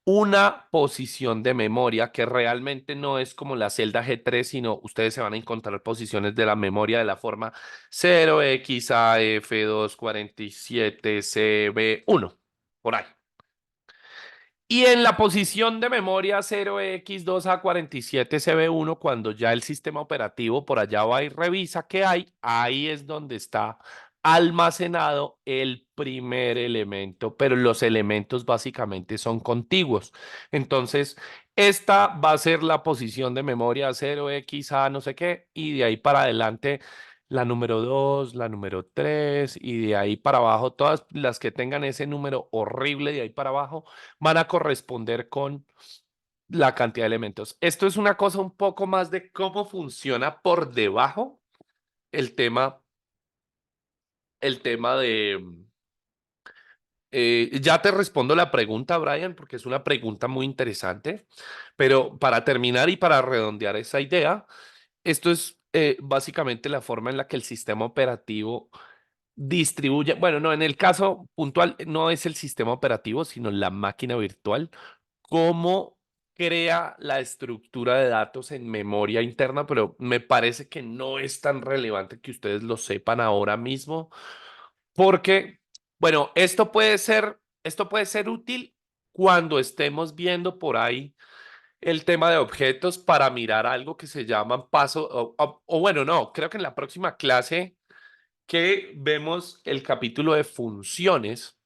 una posición de memoria que realmente no es como la celda G3, sino ustedes se van a encontrar posiciones de la memoria de la forma 0xAF247CB1, por ahí. Y en la posición de memoria 0x2A47CB1, cuando ya el sistema operativo por allá va y revisa qué hay, ahí es donde está almacenado el primer elemento, pero los elementos básicamente son contiguos. Entonces, esta va a ser la posición de memoria 0x a no sé qué, y de ahí para adelante la número 2, la número 3 y de ahí para abajo, todas las que tengan ese número horrible de ahí para abajo van a corresponder con la cantidad de elementos. Esto es una cosa un poco más de cómo funciona por debajo el tema de... ya te respondo la pregunta, Brian, porque es una pregunta muy interesante, pero para terminar y para redondear esa idea, esto es básicamente la forma en la que el sistema operativo distribuye, bueno, no, en el caso puntual no es el sistema operativo, sino la máquina virtual, cómo crea la estructura de datos en memoria interna, pero me parece que no es tan relevante que ustedes lo sepan ahora mismo, porque, bueno, esto puede ser útil cuando estemos viendo por ahí el tema de objetos para mirar algo que se llaman paso, o bueno, no, creo que en la próxima clase que vemos el capítulo de funciones,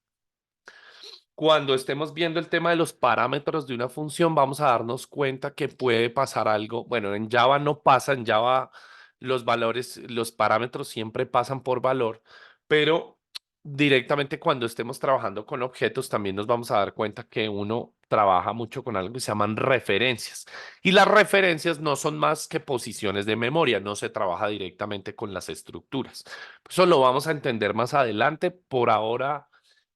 cuando estemos viendo el tema de los parámetros de una función, vamos a darnos cuenta que puede pasar algo. Bueno, en Java no pasa, en Java los valores, los parámetros siempre pasan por valor, pero directamente cuando estemos trabajando con objetos, también nos vamos a dar cuenta que uno trabaja mucho con algo que se llaman referencias. Y las referencias no son más que posiciones de memoria, no se trabaja directamente con las estructuras. Eso lo vamos a entender más adelante. Por ahora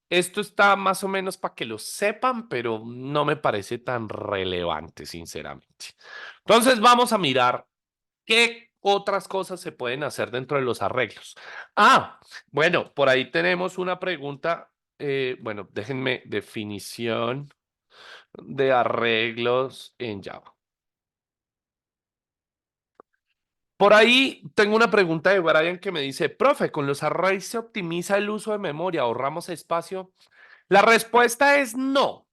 esto está más o menos para que lo sepan, pero no me parece tan relevante, sinceramente. Entonces vamos a mirar qué otras cosas se pueden hacer dentro de los arreglos. Ah, bueno, por ahí tenemos una pregunta. Bueno, déjenme definición de arreglos en Java. Por ahí tengo una pregunta de Brian que me dice, profe, ¿con los arrays se optimiza el uso de memoria? ¿Ahorramos espacio? La respuesta es no.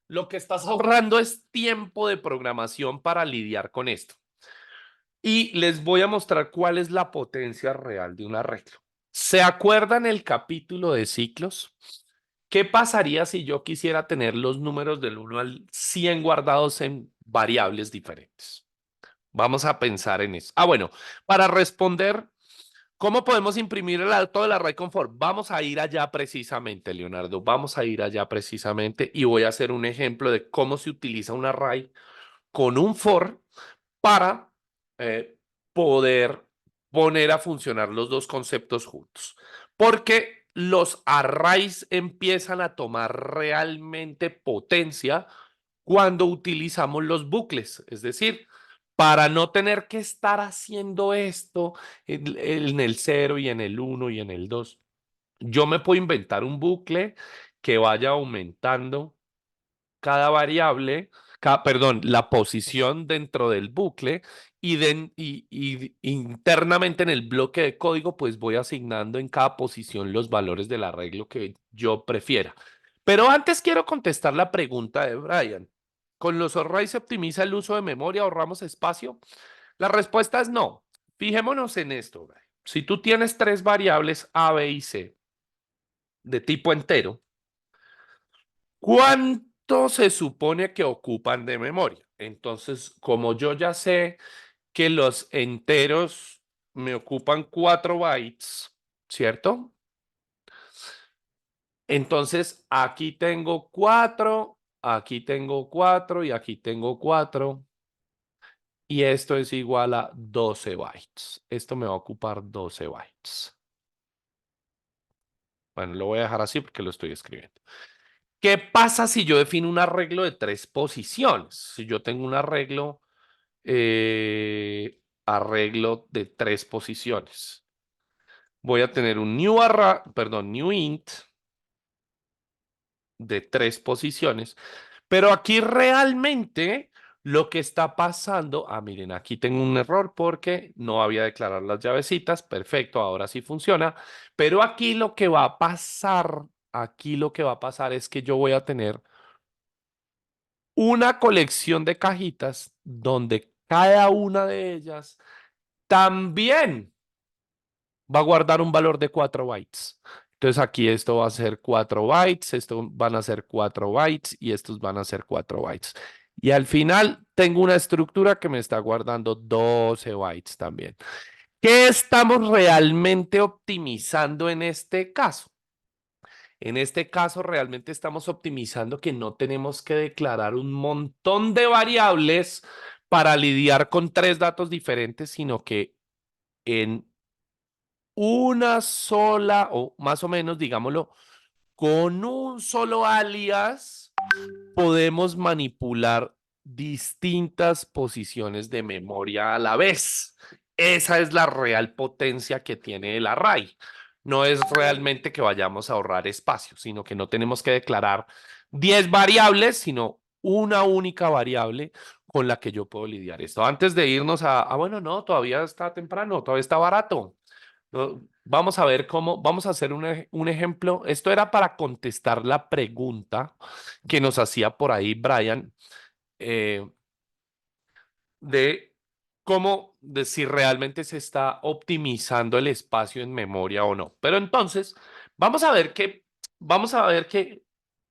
Lo que estás ahorrando es tiempo de programación para lidiar con esto. Y les voy a mostrar cuál es la potencia real de un arreglo. ¿Se acuerdan el capítulo de ciclos? ¿Qué pasaría si yo quisiera tener los números del 1 al 100 guardados en variables diferentes? Vamos a pensar en eso. Ah, bueno, para responder, ¿cómo podemos imprimir el alto del array confort? Vamos a ir allá precisamente, Leonardo. Vamos a ir allá precisamente y voy a hacer un ejemplo de cómo se utiliza un array con un for para eh, poder poner a funcionar los dos conceptos juntos. Porque los arrays empiezan a tomar realmente potencia cuando utilizamos los bucles, es decir, para no tener que estar haciendo esto en el 0 y en el 1 y en el 2, yo me puedo inventar un bucle que vaya aumentando cada variable, perdón, la posición dentro del bucle y internamente en el bloque de código, pues voy asignando en cada posición los valores del arreglo que yo prefiera. Pero antes quiero contestar la pregunta de Brian. ¿Con los arrays se optimiza el uso de memoria, ahorramos espacio? La respuesta es no. Fijémonos en esto, Brian. Si tú tienes tres variables A, B y C de tipo entero, ¿cuánto se supone que ocupan de memoria? Entonces, como yo ya sé que los enteros me ocupan 4 bytes, ¿cierto? Entonces, aquí tengo 4 y aquí tengo 4. Y esto es igual a 12 bytes. Esto me va a ocupar 12 bytes. Bueno, lo voy a dejar así porque lo estoy escribiendo. ¿Qué pasa si yo defino un arreglo de tres posiciones? Si yo tengo un arreglo de tres posiciones. Voy a tener un new array, perdón, new int de tres posiciones, pero aquí realmente lo que está pasando, miren, aquí tengo un error porque no había declarado las llavecitas, perfecto, ahora sí funciona, pero aquí lo que va a pasar es que yo voy a tener una colección de cajitas donde cada una de ellas también va a guardar un valor de 4 bytes. Entonces aquí esto va a ser 4 bytes, esto van a ser 4 bytes y estos van a ser 4 bytes. Y al final tengo una estructura que me está guardando 12 bytes también. ¿Qué estamos realmente optimizando en este caso? En este caso, realmente estamos optimizando que no tenemos que declarar un montón de variables para lidiar con tres datos diferentes, sino que en una sola, o más o menos, digámoslo, con un solo alias podemos manipular distintas posiciones de memoria a la vez. Esa es la real potencia que tiene el array. No es realmente que vayamos a ahorrar espacio, sino que no tenemos que declarar 10 variables, sino una única variable con la que yo puedo lidiar esto. Antes de irnos bueno, no, todavía está temprano, todavía está barato. Vamos a ver cómo, vamos a hacer un ejemplo. Esto era para contestar la pregunta que nos hacía por ahí Brian, eh, de cómo, de si realmente se está optimizando el espacio en memoria o no. Pero entonces, vamos a ver que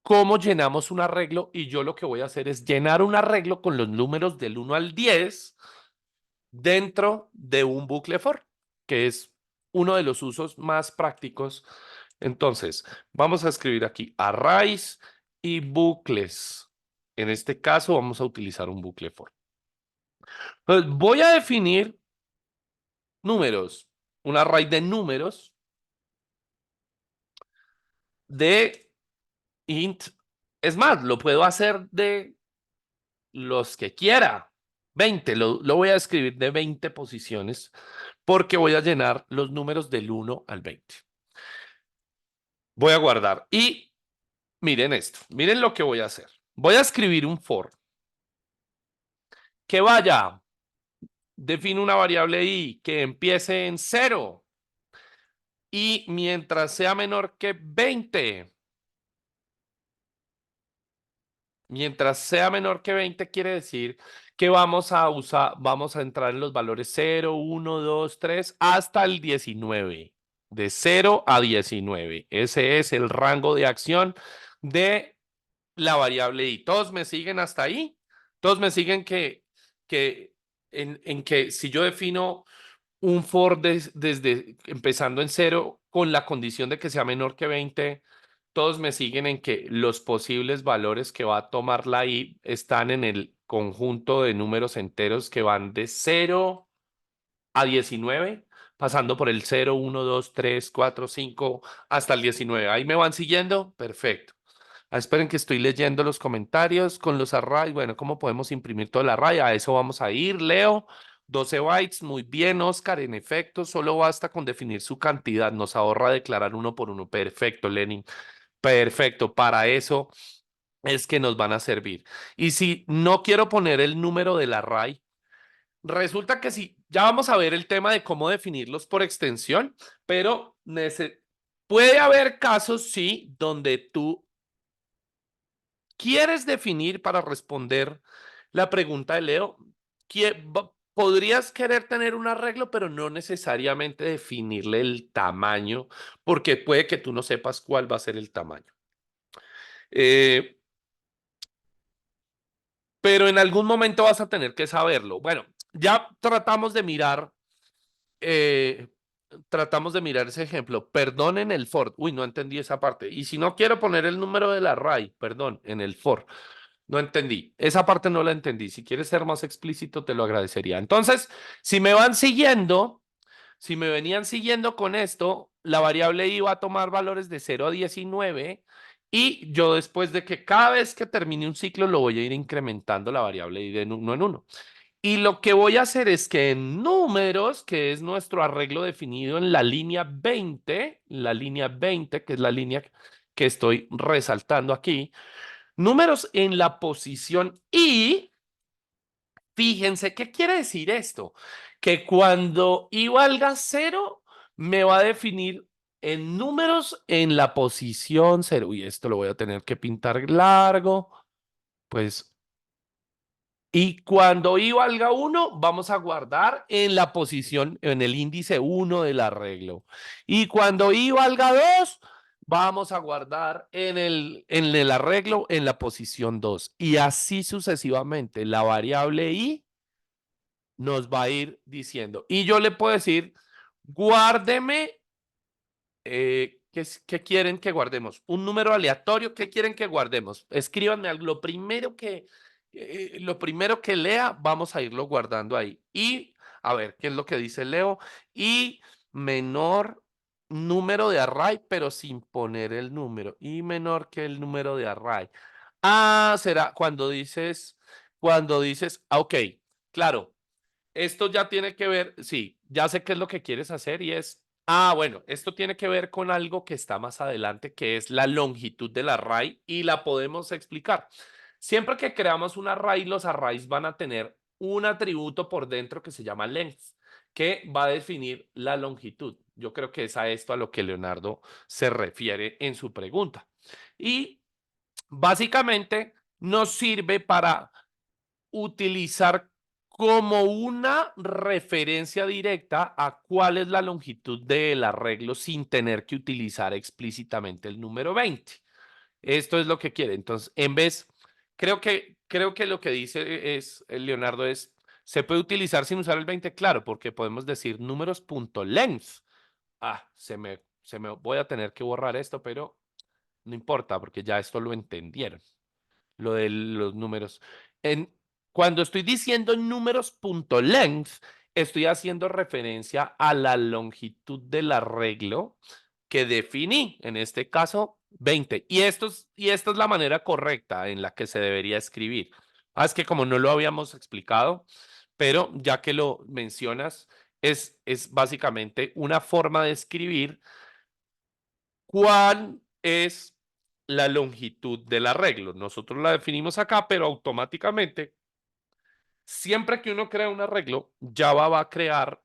cómo llenamos un arreglo y yo lo que voy a hacer es llenar un arreglo con los números del 1 al 10 dentro de un bucle for, que es uno de los usos más prácticos. Entonces, vamos a escribir aquí arrays y bucles. En este caso, vamos a utilizar un bucle for. Pues voy a definir números, un array de números de int. Es más, lo puedo hacer de los que quiera. 20, lo voy a escribir de 20 posiciones porque voy a llenar los números del 1 al 20. Voy a guardar. Y miren esto, miren lo que voy a hacer. Voy a escribir un for que vaya, define una variable i que empiece en 0 y mientras sea menor que 20, mientras sea menor que 20 quiere decir que vamos a entrar en los valores 0, 1, 2, 3 hasta el 19. De 0 a 19. Ese es el rango de acción de la variable i. ¿Todos me siguen hasta ahí? ¿Todos me siguen que en que si yo defino un for desde empezando en 0 con la condición de que sea menor que 20, todos me siguen en que los posibles valores que va a tomar la i están en el conjunto de números enteros que van de 0 a 19, pasando por el 0, 1, 2, 3, 4, 5 hasta el 19. ¿Ahí me van siguiendo? Perfecto. Esperen que estoy leyendo los comentarios con los arrays. Bueno, ¿cómo podemos imprimir toda la array? A eso vamos a ir. Leo, 12 bytes. Muy bien, Oscar. En efecto, solo basta con definir su cantidad. Nos ahorra declarar uno por uno. Perfecto, Lenin. Perfecto. Para eso es que nos van a servir. Y si no quiero poner el número del array, resulta que sí, ya vamos a ver el tema de cómo definirlos por extensión, pero puede haber casos, sí, donde tú quieres definir para responder la pregunta de Leo, podrías querer tener un arreglo, pero no necesariamente definirle el tamaño, porque puede que tú no sepas cuál va a ser el tamaño. Eh, pero en algún momento vas a tener que saberlo. Bueno, ya eh, tratamos de mirar ese ejemplo. Perdón en el for. Uy, no entendí esa parte. Y si no quiero poner el número del array, perdón, en el for. No entendí. Esa parte no la entendí. Si quieres ser más explícito, te lo agradecería. Entonces, si me van siguiendo, si me venían siguiendo con esto, la variable iba a tomar valores de 0 a 19 y yo después de que cada vez que termine un ciclo lo voy a ir incrementando la variable i de 1 en 1. Y lo que voy a hacer es que en números, que es nuestro arreglo definido en la línea 20, que es la línea que estoy resaltando aquí, números en la posición i, fíjense, ¿qué quiere decir esto? Que cuando i valga 0, me va a definir en números en la posición 0. Y esto lo voy a tener que pintar largo, pues Y cuando i valga 1, vamos a guardar en la posición, en el índice 1 del arreglo. Y cuando i valga 2, vamos a guardar en el arreglo en la posición 2. Y así sucesivamente, la variable i nos va a ir diciendo. Y yo le puedo decir, guárdeme ¿qué quieren que guardemos? Un número aleatorio, ¿qué quieren que guardemos? Escríbanme algo. Lo primero que lea, vamos a irlo guardando ahí. Y a ver, ¿qué es lo que dice Leo? Y menor número de array, pero sin poner el número. Y menor que el número de array. Ah, será cuando dices, ok, claro. Esto ya tiene que ver, sí, ya sé qué es lo que quieres hacer y es, bueno, esto tiene que ver con algo que está más adelante, que es la longitud del array y la podemos explicar. Siempre que creamos un array, los arrays van a tener un atributo por dentro que se llama length, que va a definir la longitud. Yo creo que es a esto a lo que Leonardo se refiere en su pregunta. Y básicamente nos sirve para utilizar como una referencia directa a cuál es la longitud del arreglo sin tener que utilizar explícitamente el número 20. Esto es lo que quiere. Entonces, en vez, creo que lo que dice es, Leonardo es, ¿se puede utilizar sin usar el 20? Claro, porque podemos decir números.length. Voy a tener que borrar esto, pero no importa, porque ya esto lo entendieron lo de los números. En, cuando estoy diciendo números.length, estoy haciendo referencia a la longitud del arreglo que definí, en este caso 20. Y esta es la manera correcta en la que se debería escribir. Es que como no lo habíamos explicado, pero ya que lo mencionas, es básicamente una forma de escribir cuál es la longitud del arreglo. Nosotros la definimos acá, pero automáticamente, siempre que uno crea un arreglo, Java va a crear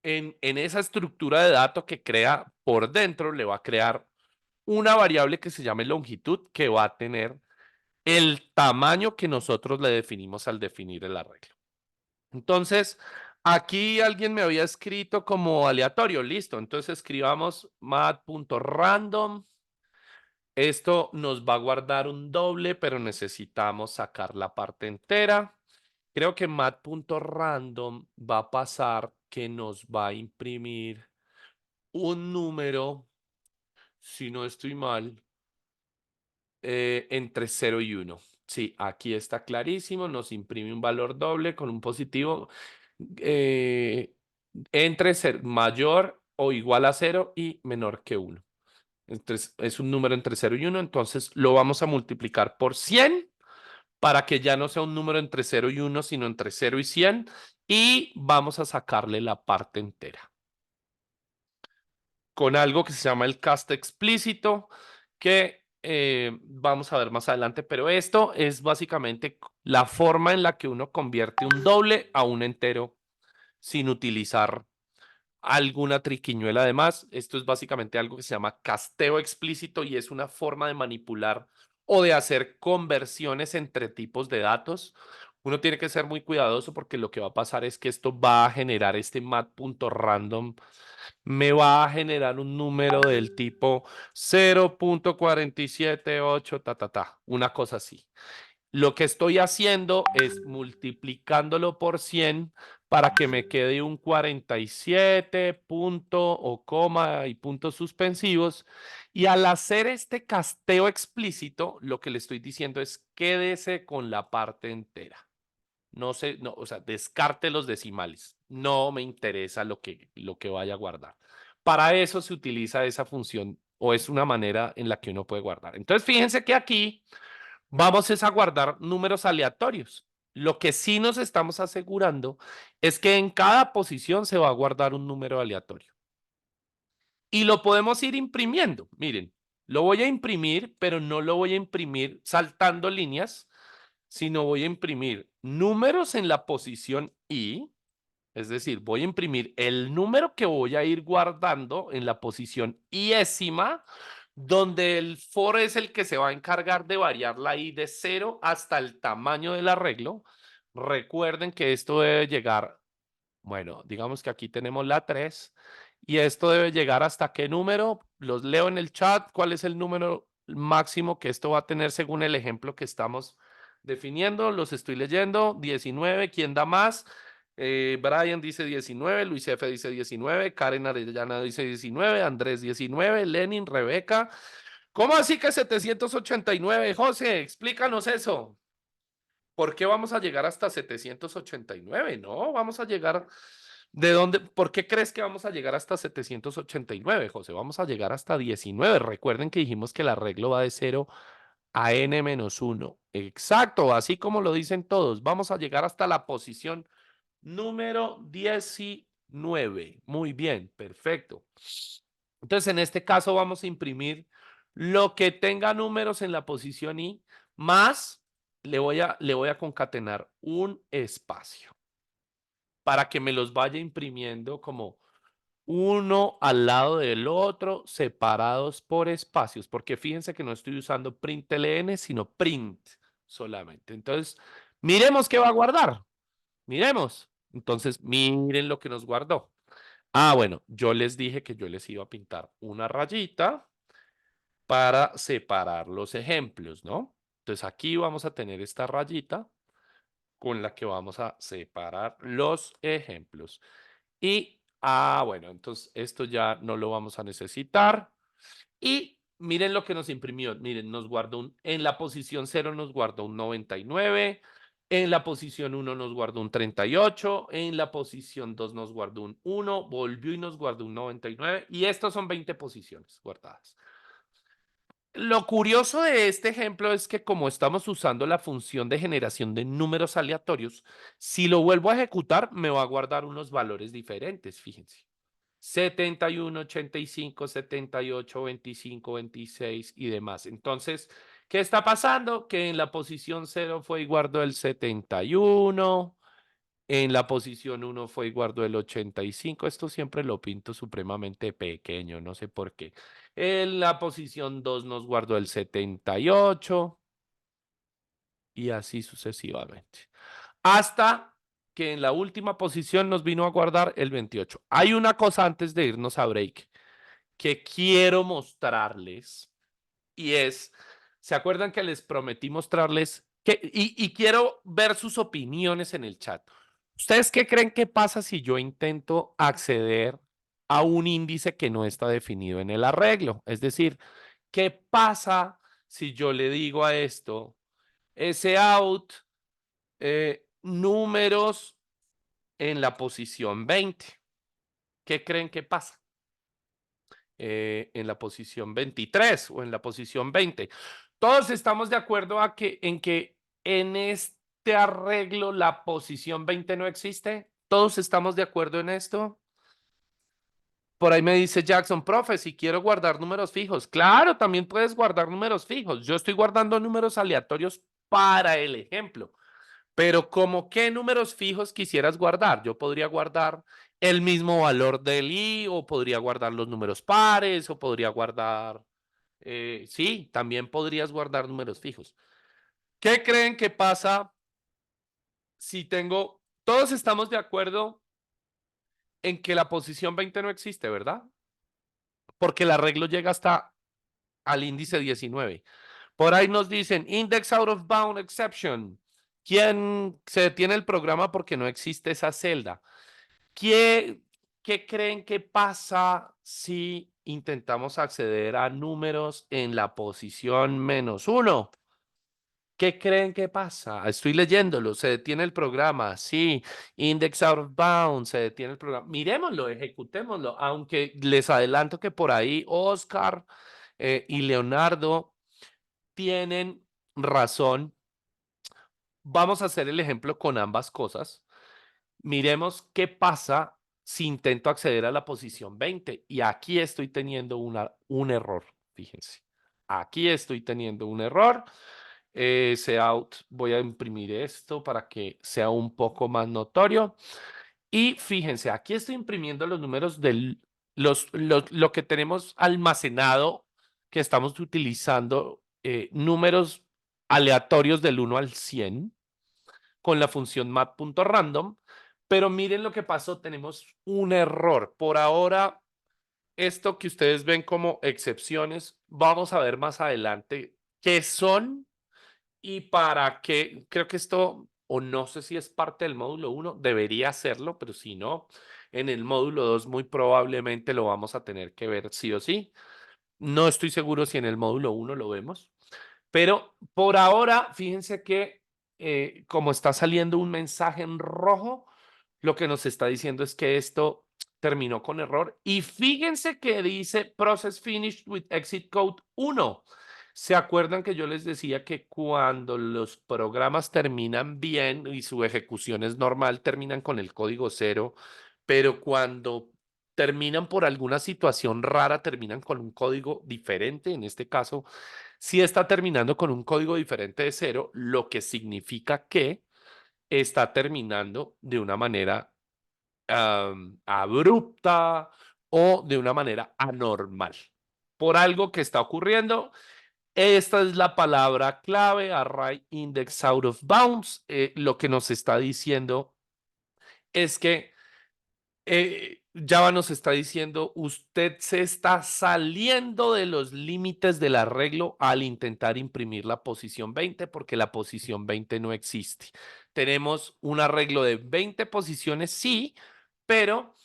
en esa estructura de datos que crea por dentro, le va a crear una variable que se llame longitud, que va a tener el tamaño que nosotros le definimos al definir el arreglo. Entonces, aquí alguien me había escrito como aleatorio, listo. Entonces escribamos mat.random. Esto nos va a guardar un doble, pero necesitamos sacar la parte entera. Creo que mat.random va a pasar que nos va a imprimir un número, si no estoy mal, entre 0 y 1. Sí, aquí está clarísimo, nos imprime un valor doble con un positivo eh, entre ser mayor o igual a 0 y menor que 1. Entonces, es un número entre 0 y 1, entonces lo vamos a multiplicar por 100 para que ya no sea un número entre 0 y 1, sino entre 0 y 100, y vamos a sacarle la parte entera con algo que se llama el cast explícito, que vamos a ver más adelante, pero esto es básicamente la forma en la que uno convierte un doble a un entero sin utilizar alguna triquiñuela. Además, esto es básicamente algo que se llama casteo explícito y es una forma de manipular o de hacer conversiones entre tipos de datos. Uno tiene que ser muy cuidadoso porque lo que va a pasar es que esto va a generar este mat.random, me va a generar un número del tipo 0.478, una cosa así. Lo que estoy haciendo es multiplicándolo por 100 para que me quede un 47 punto o coma y puntos suspensivos. Y al hacer este casteo explícito, lo que le estoy diciendo es quédese con la parte entera. No sé, no, o sea, descarte los decimales. No me interesa lo que vaya a guardar. Para eso se utiliza esa función o es una manera en la que uno puede guardar. Entonces, fíjense que aquí vamos es a guardar números aleatorios. Lo que sí nos estamos asegurando es que en cada posición se va a guardar un número aleatorio. Y lo podemos ir imprimiendo. Miren, lo voy a imprimir, pero no lo voy a imprimir saltando líneas, sino voy a imprimir números en la posición I, es decir, voy a imprimir el número que voy a ir guardando en la posición iésima, donde el for es el que se va a encargar de variar la i de 0 hasta el tamaño del arreglo. Recuerden que esto debe llegar, bueno, digamos que aquí tenemos la 3 y esto debe llegar hasta qué número. Los leo en el chat. ¿Cuál es el número máximo que esto va a tener según el ejemplo que estamos definiendo? Los estoy leyendo. 19. ¿Quién da más? Brian dice 19, Luis F. dice 19, Karen Arellana dice 19, Andrés 19, Lenin, Rebeca. ¿Cómo así que 789, José? Explícanos eso. ¿Por qué vamos a llegar hasta 789? No, vamos a llegar. ¿De dónde? ¿Por qué crees que vamos a llegar hasta 789, José? Vamos a llegar hasta 19. Recuerden que dijimos que el arreglo va de 0 a n-1. Exacto, así como lo dicen todos. Vamos a llegar hasta la posición número 19. Muy bien, perfecto. Entonces, en este caso vamos a imprimir lo que tenga números en la posición i más le voy a concatenar un espacio para que me los vaya imprimiendo como uno al lado del otro, separados por espacios, porque fíjense que no estoy usando println, sino print solamente. Entonces, miremos qué va a guardar. Miremos. Entonces, miren lo que nos guardó. Ah, bueno, yo les dije que yo les iba a pintar una rayita para separar los ejemplos, ¿no? Entonces, aquí vamos a tener esta rayita con la que vamos a separar los ejemplos. Y, bueno, entonces esto ya no lo vamos a necesitar. Y miren lo que nos imprimió. Miren, nos guardó en la posición 0 nos guardó un 99, en la posición 1 nos guardó un 38, en la posición 2 nos guardó un 1, volvió y nos guardó un 99. Y estos son 20 posiciones guardadas. Lo curioso de este ejemplo es que como estamos usando la función de generación de números aleatorios, si lo vuelvo a ejecutar, me va a guardar unos valores diferentes, fíjense. 71, 85, 78, 25, 26 y demás. Entonces, ¿qué está pasando? Que en la posición 0 fue y guardó el 71, en la posición 1 fue y guardó el 85. Esto siempre lo pinto supremamente pequeño, no sé por qué. En la posición 2 nos guardó el 78 y así sucesivamente. Hasta que en la última posición nos vino a guardar el 28. Hay una cosa antes de irnos a break que quiero mostrarles y es, ¿se acuerdan que les prometí mostrarles y quiero ver sus opiniones en el chat? ¿Ustedes qué creen que pasa si yo intento acceder a un índice que no está definido en el arreglo? Es decir, ¿qué pasa si yo le digo a esto, ese out, números en la posición 20? ¿Qué creen que pasa? En la posición 23 o en la posición 20. Todos estamos de acuerdo en que en este arreglo la posición 20 no existe. ¿Todos estamos de acuerdo en esto? Por ahí me dice Jackson, profe, si quiero guardar números fijos. Claro, también puedes guardar números fijos. Yo estoy guardando números aleatorios para el ejemplo. Pero ¿como qué números fijos quisieras guardar? Yo podría guardar el mismo valor del i o podría guardar los números pares o podría guardar, sí, también podrías guardar números fijos. ¿Qué creen que pasa si tengo, todos estamos de acuerdo en que la posición 20 no existe, ¿verdad? Porque el arreglo llega hasta al índice 19. Por ahí nos dicen index out of bound exception. ¿Quién se detiene el programa porque no existe esa celda? ¿Qué, qué creen que pasa si intentamos acceder a números en la posición -1? ¿Qué creen que pasa? Estoy leyéndolo, se detiene el programa, sí, index out of bounds, se detiene el programa. Miremoslo, ejecutémoslo, aunque les adelanto que por ahí Oscar y Leonardo tienen razón. Vamos a hacer el ejemplo con ambas cosas. Miremos qué pasa si intento acceder a la posición 20. Y aquí estoy teniendo un error, fíjense. Aquí estoy teniendo un error. Out, voy a imprimir esto para que sea un poco más notorio. Y fíjense, aquí estoy imprimiendo los números lo que tenemos almacenado que estamos utilizando números aleatorios del 1 al 100 con la función mat.random, pero miren lo que pasó, tenemos un error. Por ahora, esto que ustedes ven como excepciones, vamos a ver más adelante qué son y para qué. Creo que esto, o no sé si es parte del módulo 1, debería hacerlo, pero si no, en el módulo 2 muy probablemente lo vamos a tener que ver sí o sí. No estoy seguro si en el módulo 1 lo vemos, pero por ahora, fíjense que como está saliendo un mensaje en rojo, lo que nos está diciendo es que esto terminó con error. Y fíjense que dice Process Finished with Exit Code 1. ¿Se acuerdan que yo les decía que cuando los programas terminan bien y su ejecución es normal, terminan con el código cero, pero cuando terminan por alguna situación rara, terminan con un código diferente? En este caso, si está terminando con un código diferente de cero, lo que significa que está terminando de una manera abrupta o de una manera anormal. Por algo que está ocurriendo. Esta es la palabra clave, array index out of bounds. Lo que nos está diciendo es que Java nos está diciendo, usted se está saliendo de los límites del arreglo al intentar imprimir la posición 20 porque la posición 20 no existe. Tenemos un arreglo de 20 posiciones, sí, pero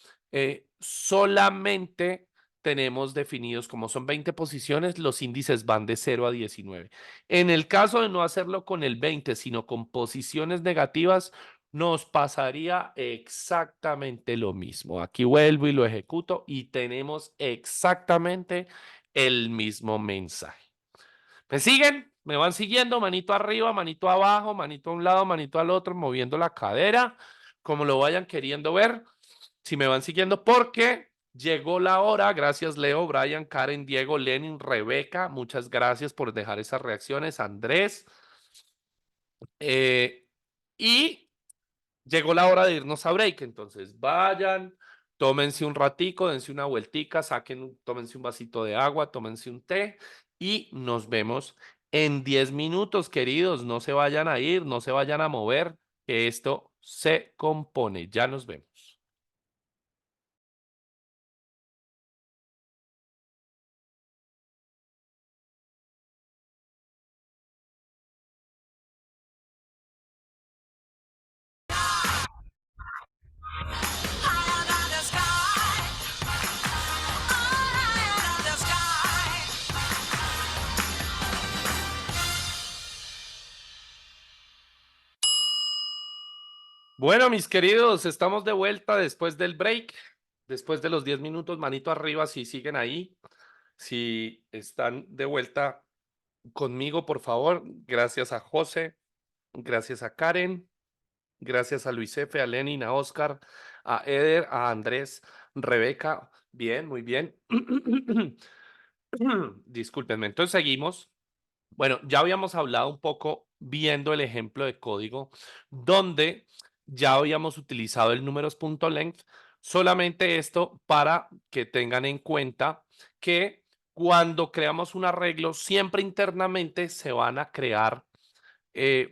solamente tenemos definidos, como son 20 posiciones, los índices van de 0 a 19. En el caso de no hacerlo con el 20, sino con posiciones negativas, nos pasaría exactamente lo mismo. Aquí vuelvo y lo ejecuto y tenemos exactamente el mismo mensaje. ¿Me siguen? ¿Me van siguiendo? Manito arriba, manito abajo, manito a un lado, manito al otro, moviendo la cadera, como lo vayan queriendo ver. Si me van siguiendo, porque llegó la hora. Gracias, Leo, Brian, Karen, Diego, Lenin, Rebeca. Muchas gracias por dejar esas reacciones. Andrés. Eh, y llegó la hora de irnos a break, entonces vayan, tómense un ratico, dense una vueltica, tómense un vasito de agua, tómense un té y nos vemos en 10 minutos, queridos. No se vayan a ir, no se vayan a mover, que esto se compone. Ya nos vemos. Bueno, mis queridos, estamos de vuelta después del break, después de los 10 minutos, manito arriba si siguen ahí, si están de vuelta conmigo, por favor. Gracias a José, gracias a Karen, gracias a Luis F., a Lenin, a Oscar, a Eder, a Andrés, Rebeca. Bien, muy bien. Discúlpenme, entonces seguimos. Bueno, ya habíamos hablado un poco viendo el ejemplo de código donde ya habíamos utilizado el números.length, solamente esto para que tengan en cuenta que cuando creamos un arreglo, siempre internamente se van a crear,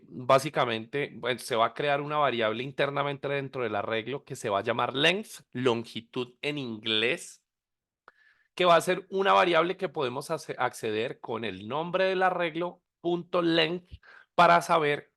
básicamente, bueno, se va a crear una variable internamente dentro del arreglo que se va a llamar length, longitud en inglés, que va a ser una variable que podemos acceder con el nombre del arreglo punto .length para saber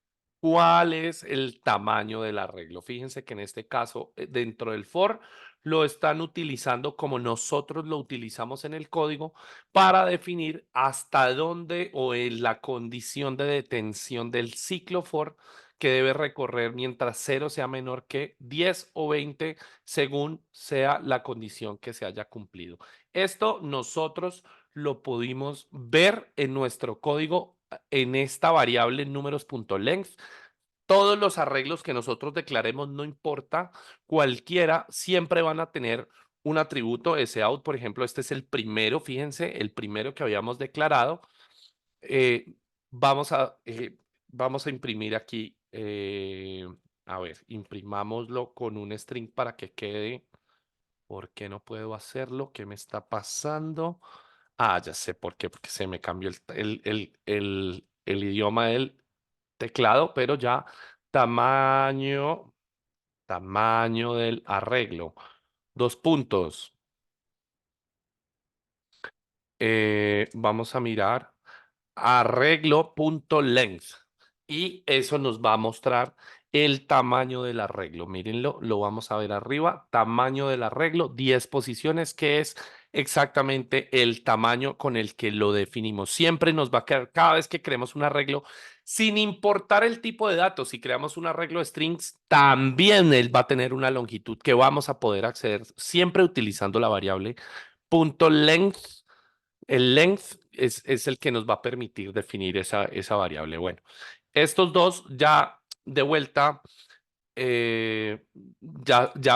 cuál es el tamaño del arreglo. Fíjense que en este caso, dentro del for, lo están utilizando como nosotros lo utilizamos en el código para definir hasta dónde o en la condición de detención del ciclo for que debe recorrer mientras 0 sea menor que 10 o 20 según sea la condición que se haya cumplido. Esto nosotros lo pudimos ver en nuestro código en esta variable números.length. Todos los arreglos que nosotros declaremos, no importa cualquiera, siempre van a tener un atributo out. Por ejemplo, este es el primero, fíjense, el primero que habíamos declarado. Eh, vamos a, eh, vamos a imprimir aquí, a ver, imprimámoslo con un string para que quede. ¿Por qué no puedo hacerlo? ¿Qué me está pasando? Ah, ya sé por qué, porque se me cambió el idioma del teclado, pero ya tamaño, tamaño del arreglo. Dos puntos. Vamos a mirar arreglo.length y eso nos va a mostrar el tamaño del arreglo. Mírenlo, lo vamos a ver arriba. Tamaño del arreglo, 10 posiciones, que es exactamente el tamaño con el que lo definimos. Siempre nos va a quedar, cada vez que creemos un arreglo, sin importar el tipo de datos, si creamos un arreglo de strings, también él va a tener una longitud que vamos a poder acceder siempre utilizando la variable .length. El length es el que nos va a permitir definir esa variable. Bueno, estos dos ya de vuelta, ya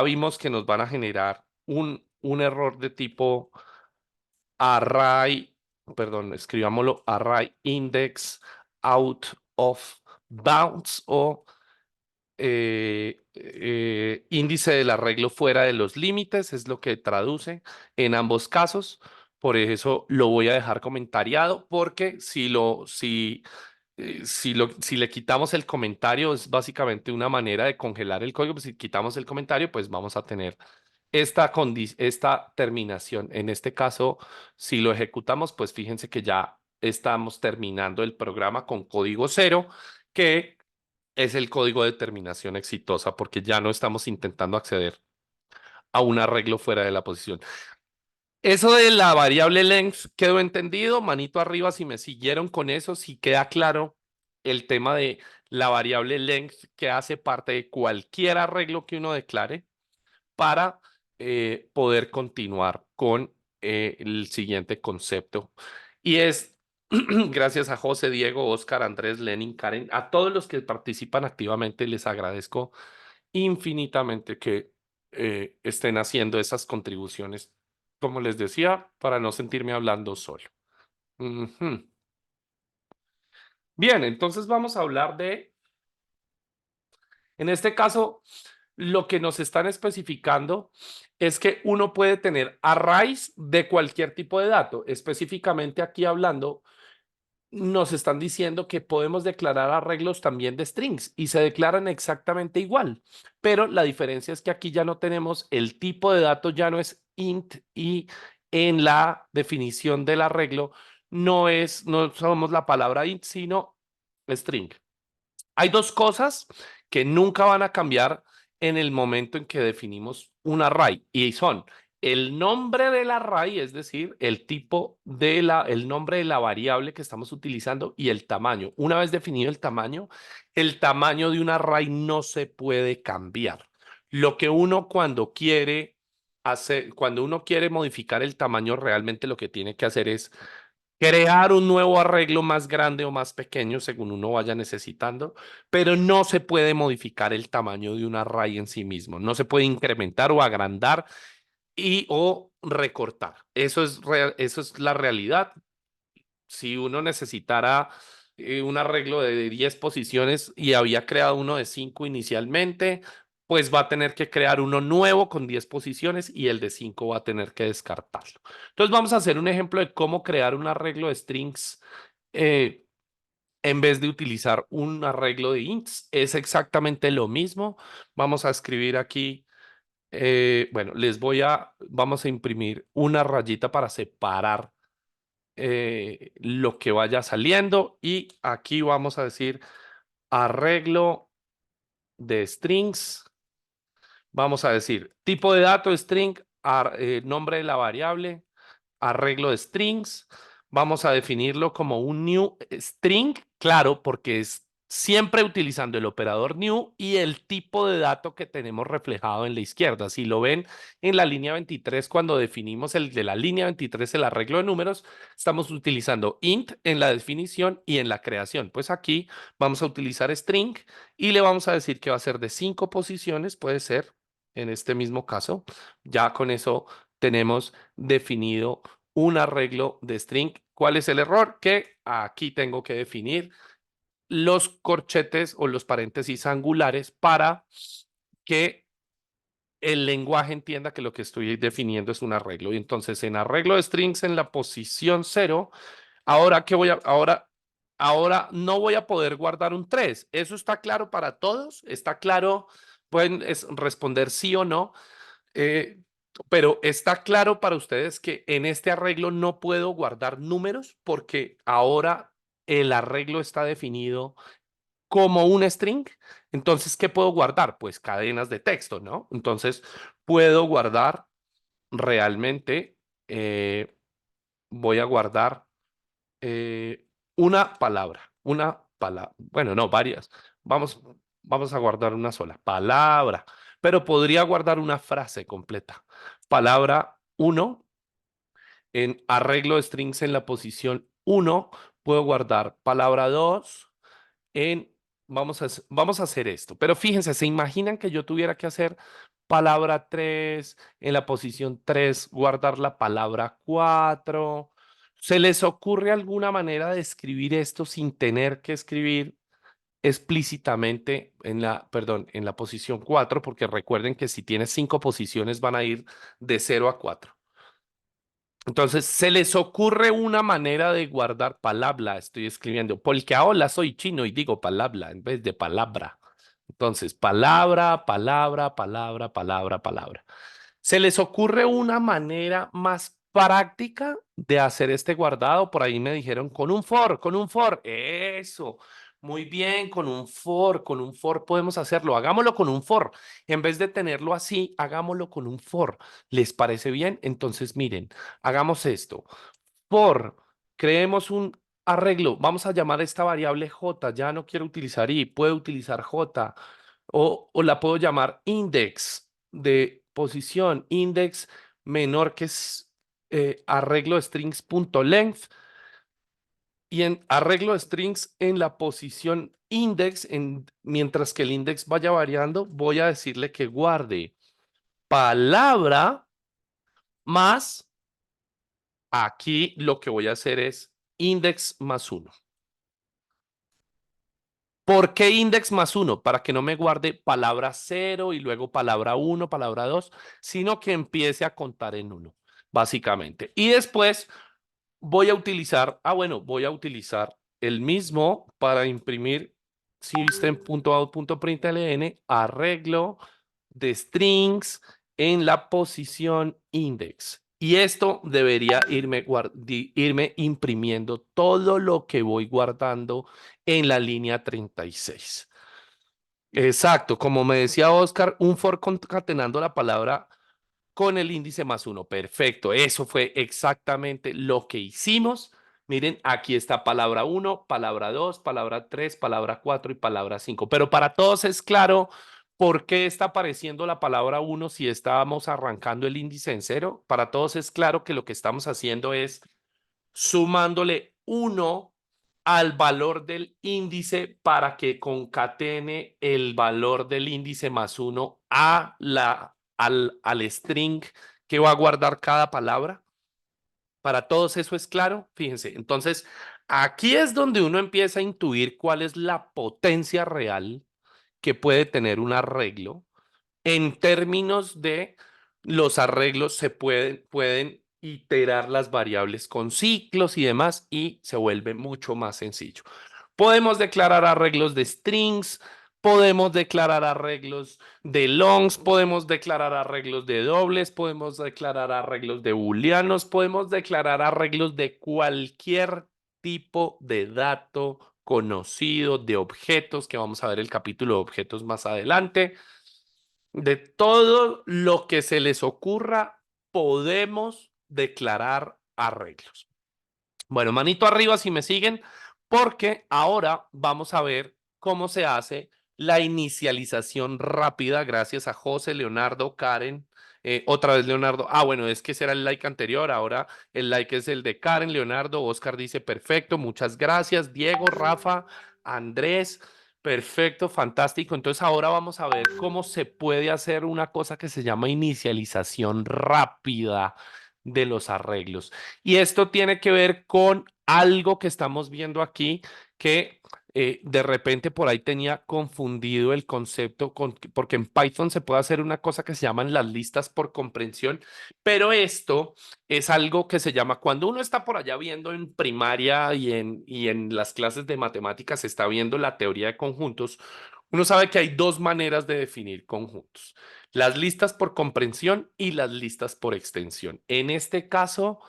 vimos que nos van a generar un error de tipo array, perdón, escribámoslo, array index out of bounds o índice del arreglo fuera de los límites, es lo que traduce en ambos casos. Por eso lo voy a dejar comentariado, porque si le quitamos el comentario, es básicamente una manera de congelar el código. Pues si quitamos el comentario, pues vamos a tener esta terminación. En este caso, si lo ejecutamos, pues fíjense que ya estamos terminando el programa con código cero, que es el código de terminación exitosa, porque ya no estamos intentando acceder a un arreglo fuera de la posición. Eso de la variable length quedó entendido. Manito arriba si me siguieron con eso, si queda claro el tema de la variable length que hace parte de cualquier arreglo que uno declare para poder continuar con el siguiente concepto. Y es gracias a José, Diego, Oscar, Andrés, Lenin, Karen, a todos los que participan activamente, les agradezco infinitamente que estén haciendo esas contribuciones, como les decía, para no sentirme hablando solo. Ujú. Bien, entonces vamos a hablar de, en este caso, lo que nos están especificando es que uno puede tener arrays de cualquier tipo de dato. Específicamente aquí hablando, nos están diciendo que podemos declarar arreglos también de strings y se declaran exactamente igual, pero la diferencia es que aquí ya no tenemos el tipo de dato, ya no es int, y en la definición del arreglo no somos la palabra int, sino string. Hay dos cosas que nunca van a cambiar en el momento en que definimos un array, y son el nombre del array, es decir, el tipo el nombre de la variable que estamos utilizando, y el tamaño. Una vez definido el tamaño de un array no se puede cambiar. Lo que uno cuando quiere hacer, cuando uno quiere modificar el tamaño, realmente lo que tiene que hacer es crear un nuevo arreglo más grande o más pequeño según uno vaya necesitando, pero no se puede modificar el tamaño de un array en sí mismo. No se puede incrementar o agrandar o recortar. Eso es la realidad. Si uno necesitara un arreglo de 10 posiciones y había creado uno de 5 inicialmente, pues va a tener que crear uno nuevo con 10 posiciones y el de 5 va a tener que descartarlo. Entonces vamos a hacer un ejemplo de cómo crear un arreglo de strings eh, en vez de utilizar un arreglo de ints. Es exactamente lo mismo. Vamos a escribir aquí, bueno, vamos a imprimir una rayita para separar lo que vaya saliendo, y aquí vamos a decir arreglo de strings. Vamos a decir tipo de dato string, nombre de la variable, arreglo de strings. Vamos a definirlo como un new string, claro, porque es siempre utilizando el operador new y el tipo de dato que tenemos reflejado en la izquierda. Si lo ven en la línea 23, cuando definimos el de la línea 23, el arreglo de números, estamos utilizando int en la definición y en la creación. Pues aquí vamos a utilizar string y le vamos a decir que va a ser de 5 posiciones, puede ser en este mismo caso. Ya con eso tenemos definido un arreglo de string. ¿Cuál es el error? Que aquí tengo que definir los corchetes o los paréntesis angulares para que el lenguaje entienda que lo que estoy definiendo es un arreglo. Y entonces en arreglo de strings en la posición 0, ahora que ahora no voy a poder guardar un 3. ¿Eso está claro para todos? ¿Está claro? Pueden responder sí o no. Eh, pero está claro para ustedes que en este arreglo no puedo guardar números porque ahora el arreglo está definido como un string. Entonces, ¿qué puedo guardar? Pues cadenas de texto, ¿no? Entonces, puedo guardar realmente, voy a guardar una palabra, bueno, no, varias. Vamos, vamos a guardar una sola palabra, pero podría guardar una frase completa. Palabra uno en arreglo de strings en la posición uno puedo guardar palabra 2 en, vamos a hacer esto, pero fíjense, ¿se imaginan que yo tuviera que hacer palabra 3 en la posición 3 guardar la palabra 4? ¿Se les ocurre alguna manera de escribir esto sin tener que escribir explícitamente en la posición 4? Porque recuerden que si tienes 5 posiciones van a ir de 0 a 4. Entonces, ¿se les ocurre una manera de guardar palabra? Estoy escribiendo, porque ahora soy chino y digo palabra en vez de palabra. Entonces, palabra, palabra, palabra, palabra, palabra. ¿Se les ocurre una manera más práctica de hacer este guardado? Por ahí me dijeron con un for, con un for. Eso. Muy bien, con un for podemos hacerlo. Hagámoslo con un for. En vez de tenerlo así, hagámoslo con un for. ¿Les parece bien? Entonces, miren, hagamos esto. For, creemos un arreglo. Vamos a llamar esta variable j. Ya no quiero utilizar i, puedo utilizar j. O la puedo llamar index de posición, index menor que es arreglo de strings.length. Y en arreglo de strings en la posición index, mientras que el index vaya variando, voy a decirle que guarde palabra más. Aquí lo que voy a hacer es index más uno. ¿Por qué index más uno? Para que no me guarde palabra 0 y luego palabra 1, palabra 2, sino que empiece a contar en uno, básicamente. Y después voy a utilizar, bueno, voy a utilizar el mismo para imprimir system.out.println, arreglo de strings en la posición index. Y esto debería irme imprimiendo todo lo que voy guardando en la línea 36. Exacto, como me decía Oscar, un for concatenando la palabra con el índice más uno. Perfecto, eso fue exactamente lo que hicimos. Miren, aquí está palabra uno, palabra 2, palabra 3, palabra 4 y palabra 5. Pero para todos es claro por qué está apareciendo la palabra uno si estábamos arrancando el índice en cero. Para todos es claro que lo que estamos haciendo es sumándole uno al valor del índice para que concatene el valor del índice más uno al string que va a guardar cada palabra. Para todos eso es claro, fíjense. Entonces, aquí es donde uno empieza a intuir cuál es la potencia real que puede tener un arreglo en términos de los arreglos se pueden iterar las variables con ciclos y demás y se vuelve mucho más sencillo. Podemos declarar arreglos de strings, podemos declarar arreglos de longs, podemos declarar arreglos de dobles, podemos declarar arreglos de booleanos, podemos declarar arreglos de cualquier tipo de dato conocido, de objetos, que vamos a ver el capítulo de objetos más adelante. De todo lo que se les ocurra, podemos declarar arreglos. Bueno, manito arriba si me siguen, porque ahora vamos a ver cómo se hace la inicialización rápida gracias a José, Leonardo, Karen. Otra vez Leonardo. Bueno, es que ese era el like anterior. Ahora el like es el de Karen, Leonardo. Oscar dice perfecto, muchas gracias. Diego, Rafa, Andrés. Perfecto, fantástico. Entonces ahora vamos a ver cómo se puede hacer una cosa que se llama inicialización rápida de los arreglos. Y esto tiene que ver con algo que estamos viendo aquí, que de repente por ahí tenía confundido el concepto porque en Python se puede hacer una cosa que se llaman las listas por comprensión, pero esto es algo que se llama, cuando uno está por allá viendo en primaria y en las clases de matemáticas, se está viendo la teoría de conjuntos, uno sabe que hay dos maneras de definir conjuntos, las listas por comprensión y las listas por extensión. En este caso...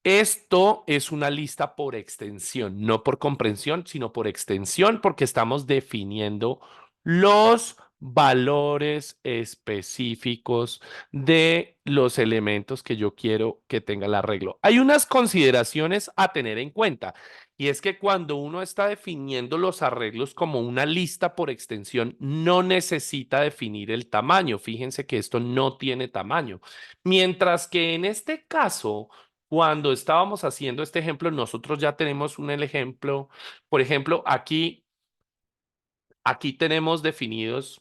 Esto es una lista por extensión, no por comprensión, sino por extensión, porque estamos definiendo los valores específicos de los elementos que yo quiero que tenga el arreglo. Hay unas consideraciones a tener en cuenta, y es que cuando uno está definiendo los arreglos como una lista por extensión, no necesita definir el tamaño. Fíjense que esto no tiene tamaño. Mientras que en este caso cuando estábamos haciendo este ejemplo, nosotros ya tenemos un ejemplo. Por ejemplo, aquí tenemos definidos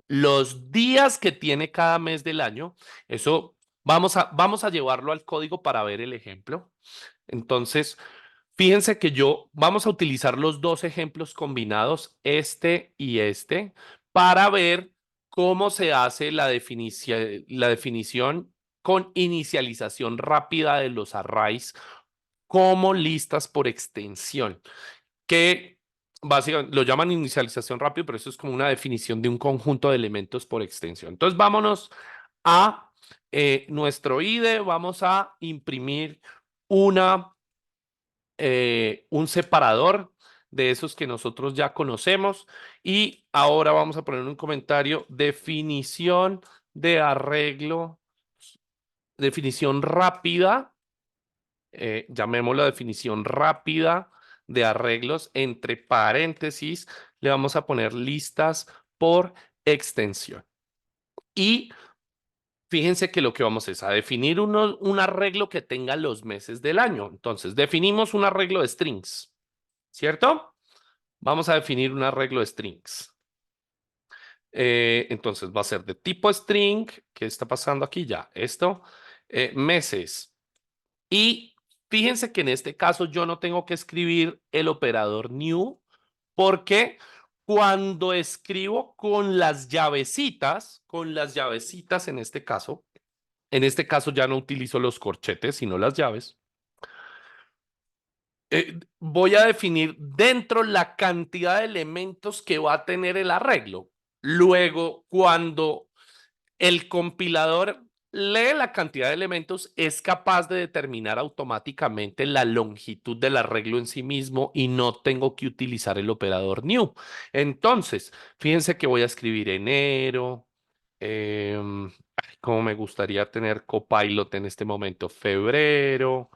los días que tiene cada mes del año. Eso vamos a llevarlo al código para ver el ejemplo. Entonces, fíjense que vamos a utilizar los dos ejemplos combinados, este y este, para ver cómo se hace la definición con inicialización rápida de los arrays como listas por extensión, que básicamente lo llaman inicialización rápida, pero eso es como una definición de un conjunto de elementos por extensión. Entonces vámonos a nuestro IDE, vamos a imprimir un separador de esos que nosotros ya conocemos y ahora vamos a poner un comentario, definición de arreglo, definición rápida, llamémoslo definición rápida de arreglos, entre paréntesis, le vamos a poner listas por extensión. Y fíjense que lo que vamos es a definir un arreglo que tenga los meses del año. Entonces, definimos un arreglo de strings, ¿cierto? Vamos a definir un arreglo de strings. Entonces, va a ser de tipo string. ¿Qué está pasando aquí ya? Esto, meses. Y fíjense que en este caso yo no tengo que escribir el operador new porque cuando escribo con las llavecitas en este caso ya no utilizo los corchetes, sino las llaves, voy a definir dentro la cantidad de elementos que va a tener el arreglo. Luego, cuando el compilador lee la cantidad de elementos, es capaz de determinar automáticamente la longitud del arreglo en sí mismo y no tengo que utilizar el operador new. Entonces, fíjense que voy a escribir enero, como me gustaría tener Copilot en este momento, febrero,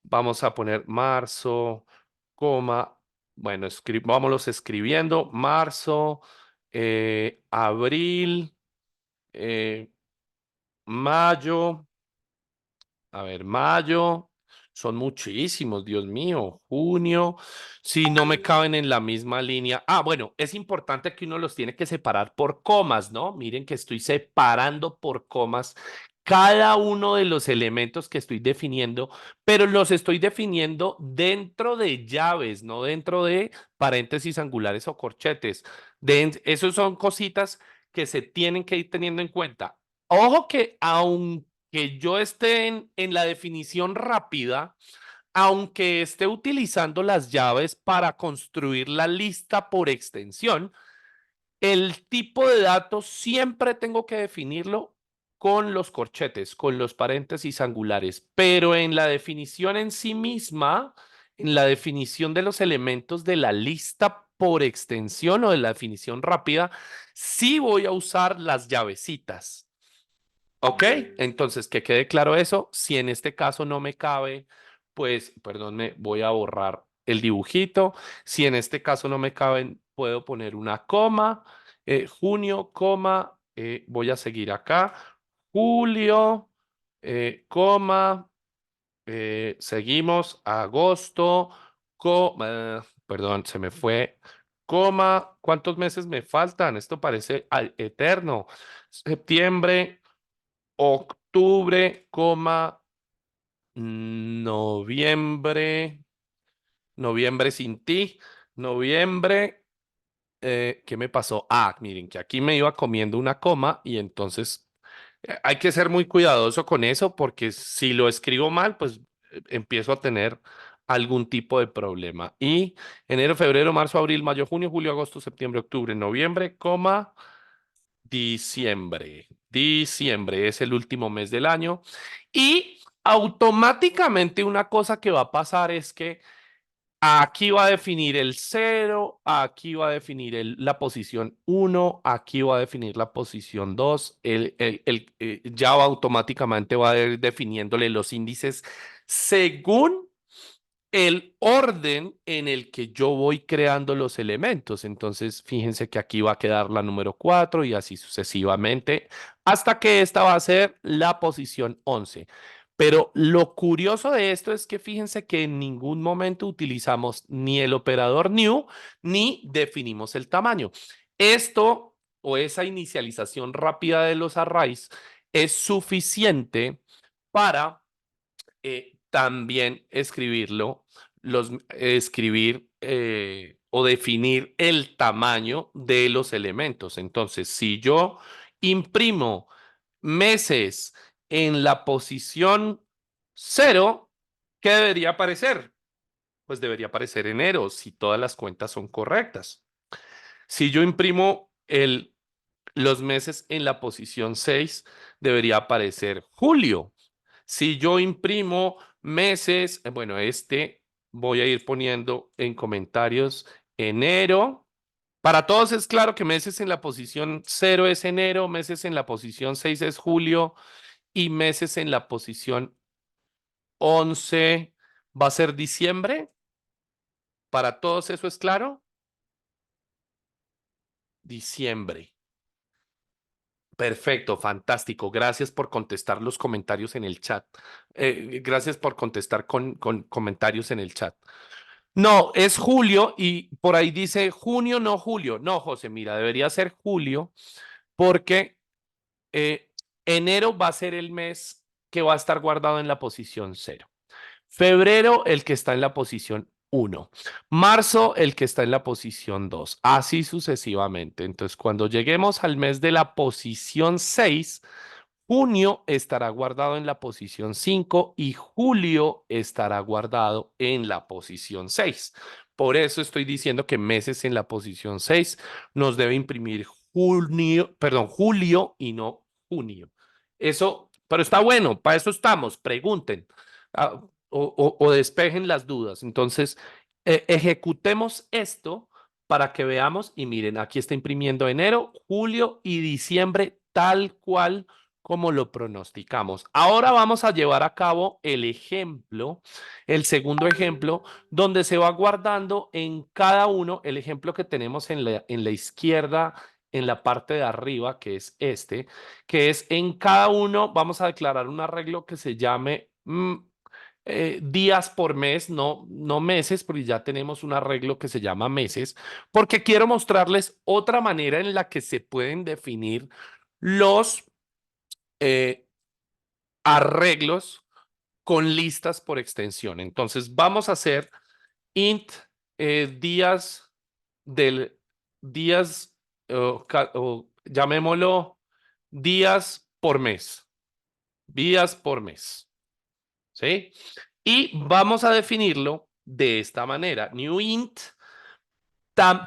vamos a poner marzo, coma, bueno, vámonos escribiendo, marzo, abril. eh, Mayo, a ver, mayo, son muchísimos, Dios mío, junio, si no me caben en la misma línea. Ah, bueno, es importante que uno los tiene que separar por comas, ¿no? Miren que estoy separando por comas cada uno de los elementos que estoy definiendo, pero los estoy definiendo dentro de llaves, no dentro de paréntesis angulares o corchetes. Esos son cositas que se tienen que ir teniendo en cuenta. Ojo que aunque yo esté en la definición rápida, aunque esté utilizando las llaves para construir la lista por extensión, el tipo de datos siempre tengo que definirlo con los corchetes, con los paréntesis angulares, pero en la definición en sí misma, en la definición de los elementos de la lista por extensión o de la definición rápida, sí voy a usar las llavecitas. Ok, entonces que quede claro eso. Si en este caso no me cabe, pues, perdón, me voy a borrar el dibujito. Si en este caso no me caben, puedo poner una coma. Junio, coma, voy a seguir acá. Julio, coma, seguimos. Agosto, perdón, se me fue. Coma, ¿cuántos meses me faltan? Esto parece eterno. Septiembre, octubre, coma, noviembre, noviembre sin ti. Noviembre, ¿qué me pasó? Ah, miren, que aquí me iba comiendo una coma y entonces hay que ser muy cuidadoso con eso porque si lo escribo mal, pues empiezo a tener algún tipo de problema. Y enero, febrero, marzo, abril, mayo, junio, julio, agosto, septiembre, octubre, noviembre, coma, diciembre. Diciembre es el último mes del año y automáticamente una cosa que va a pasar es que aquí va a definir el cero, aquí va a definir la posición uno, aquí va a definir la posición 2. Java automáticamente va a ir definiéndole los índices según el orden en el que yo voy creando los elementos. Entonces, fíjense que aquí va a quedar la número 4 y así sucesivamente, hasta que esta va a ser la posición 11. Pero lo curioso de esto es que fíjense que en ningún momento utilizamos ni el operador new ni definimos el tamaño. Esto o esa inicialización rápida de los arrays es suficiente para también escribirlo, escribir o definir el tamaño de los elementos. Entonces, si yo imprimo meses en la posición cero, ¿qué debería aparecer? Pues debería aparecer enero si todas las cuentas son correctas. Si yo imprimo los meses en la posición 6, debería aparecer julio. Si yo imprimo meses, bueno, voy a ir poniendo en comentarios enero. Para todos es claro que meses en la posición cero es enero, meses en la posición 6 es julio y meses en la posición 11 va a ser diciembre. Para todos eso es claro. Diciembre. Perfecto, fantástico. Gracias por contestar los comentarios en el chat. Gracias por contestar con comentarios en el chat. No, es julio y por ahí dice junio, no julio. No, José, mira, debería ser julio porque eh, enero va a ser el mes que va a estar guardado en la posición cero. Febrero, el que está en la posición uno. Marzo, el que está en la posición 2. Así sucesivamente. Entonces, cuando lleguemos al mes de la posición 6, junio estará guardado en la posición 5 y julio estará guardado en la posición 6. Por eso estoy diciendo que meses en la posición 6 nos debe imprimir junio, perdón, julio y no junio. Eso, pero está bueno, para eso estamos, pregunten o despejen las dudas. Entonces, ejecutemos esto para que veamos y miren, aquí está imprimiendo enero, julio y diciembre tal cual como lo pronosticamos. Ahora vamos a llevar a cabo el ejemplo, el segundo ejemplo, donde se va guardando en cada uno el ejemplo que tenemos en la izquierda, en la parte de arriba, que es este, que es en cada uno, vamos a declarar un arreglo que se llame días por mes, no meses, porque ya tenemos un arreglo que se llama meses, porque quiero mostrarles otra manera en la que se pueden definir los eh, arreglos con listas por extensión. Entonces vamos a hacer int días del días, o llamémoslo días por mes, días por mes, ¿sí? Y vamos a definirlo de esta manera, new int.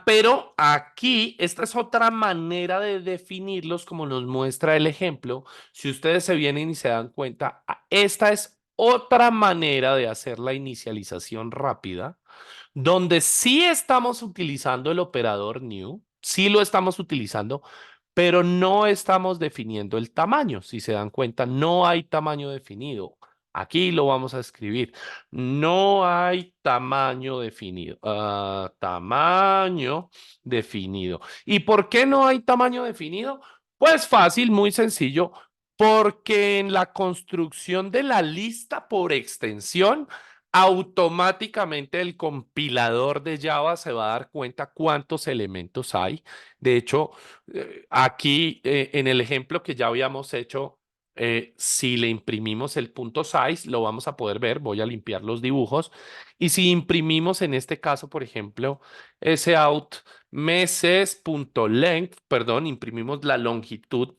Pero aquí, esta es otra manera de definirlos, como nos muestra el ejemplo. Si ustedes se vienen y se dan cuenta, esta es otra manera de hacer la inicialización rápida, donde sí estamos utilizando el operador new, sí lo estamos utilizando, pero no estamos definiendo el tamaño. Si se dan cuenta, no hay tamaño definido. Aquí lo vamos a escribir. No hay tamaño definido. Tamaño definido. ¿Y por qué no hay tamaño definido? Pues fácil, muy sencillo. Porque en la construcción de la lista por extensión, automáticamente el compilador de Java se va a dar cuenta cuántos elementos hay. De hecho, aquí en el ejemplo que ya habíamos hecho Si le imprimimos el punto size, lo vamos a poder ver. Voy a limpiar los dibujos. Y si imprimimos en este caso, por ejemplo, ese out meses.length, perdón, imprimimos la longitud,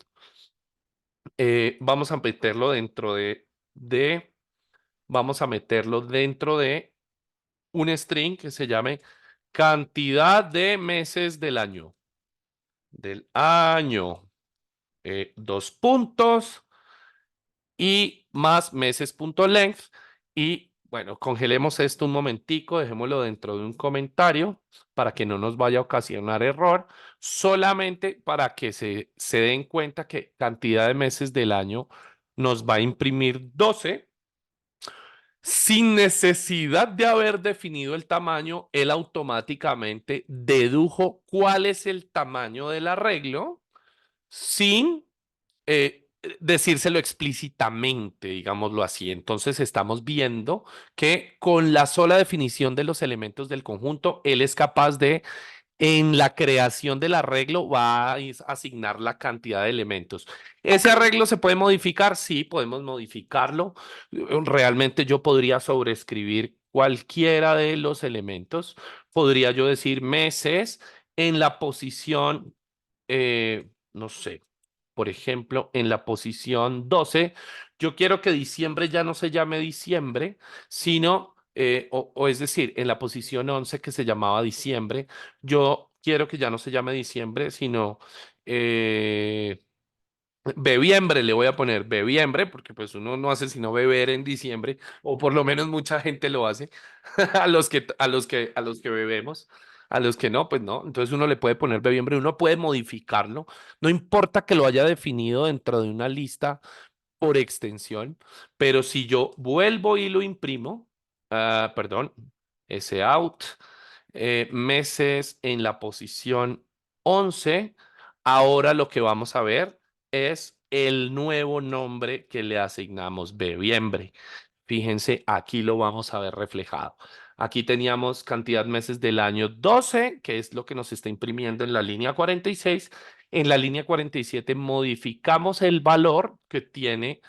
vamos a meterlo dentro vamos a meterlo dentro de un string que se llame cantidad de meses del año. Del año. Dos puntos y más meses.length. Y bueno, congelemos esto un momentico, dejémoslo dentro de un comentario para que no nos vaya a ocasionar error, solamente para que se den cuenta que cantidad de meses del año nos va a imprimir 12 sin necesidad de haber definido el tamaño. Él automáticamente dedujo cuál es el tamaño del arreglo sin decírselo explícitamente, digámoslo así. Entonces estamos viendo que con la sola definición de los elementos del conjunto, él es capaz de, en la creación del arreglo, va a asignar la cantidad de elementos. ¿Ese arreglo se puede modificar? Sí, podemos modificarlo. Realmente yo podría sobreescribir cualquiera de los elementos. Podría yo decir meses en la posición, no sé, por ejemplo, en la posición 12, yo quiero que diciembre ya no se llame diciembre, sino, o es decir, en la posición 11 que se llamaba diciembre, yo quiero que ya no se llame diciembre, sino eh, bebiembre. Le voy a poner bebiembre, porque pues uno no hace sino beber en diciembre, o por lo menos mucha gente lo hace, a los que bebemos. A los que no, pues no. Entonces uno le puede poner bebiembre, uno puede modificarlo. No importa que lo haya definido dentro de una lista por extensión, pero si yo vuelvo y lo imprimo, perdón, ese out, meses en la posición 11, ahora lo que vamos a ver es el nuevo nombre que le asignamos, bebiembre. Fíjense, aquí lo vamos a ver reflejado. Aquí teníamos cantidad meses del año 12, que es lo que nos está imprimiendo en la línea 46. En la línea 47 modificamos el valor que tiene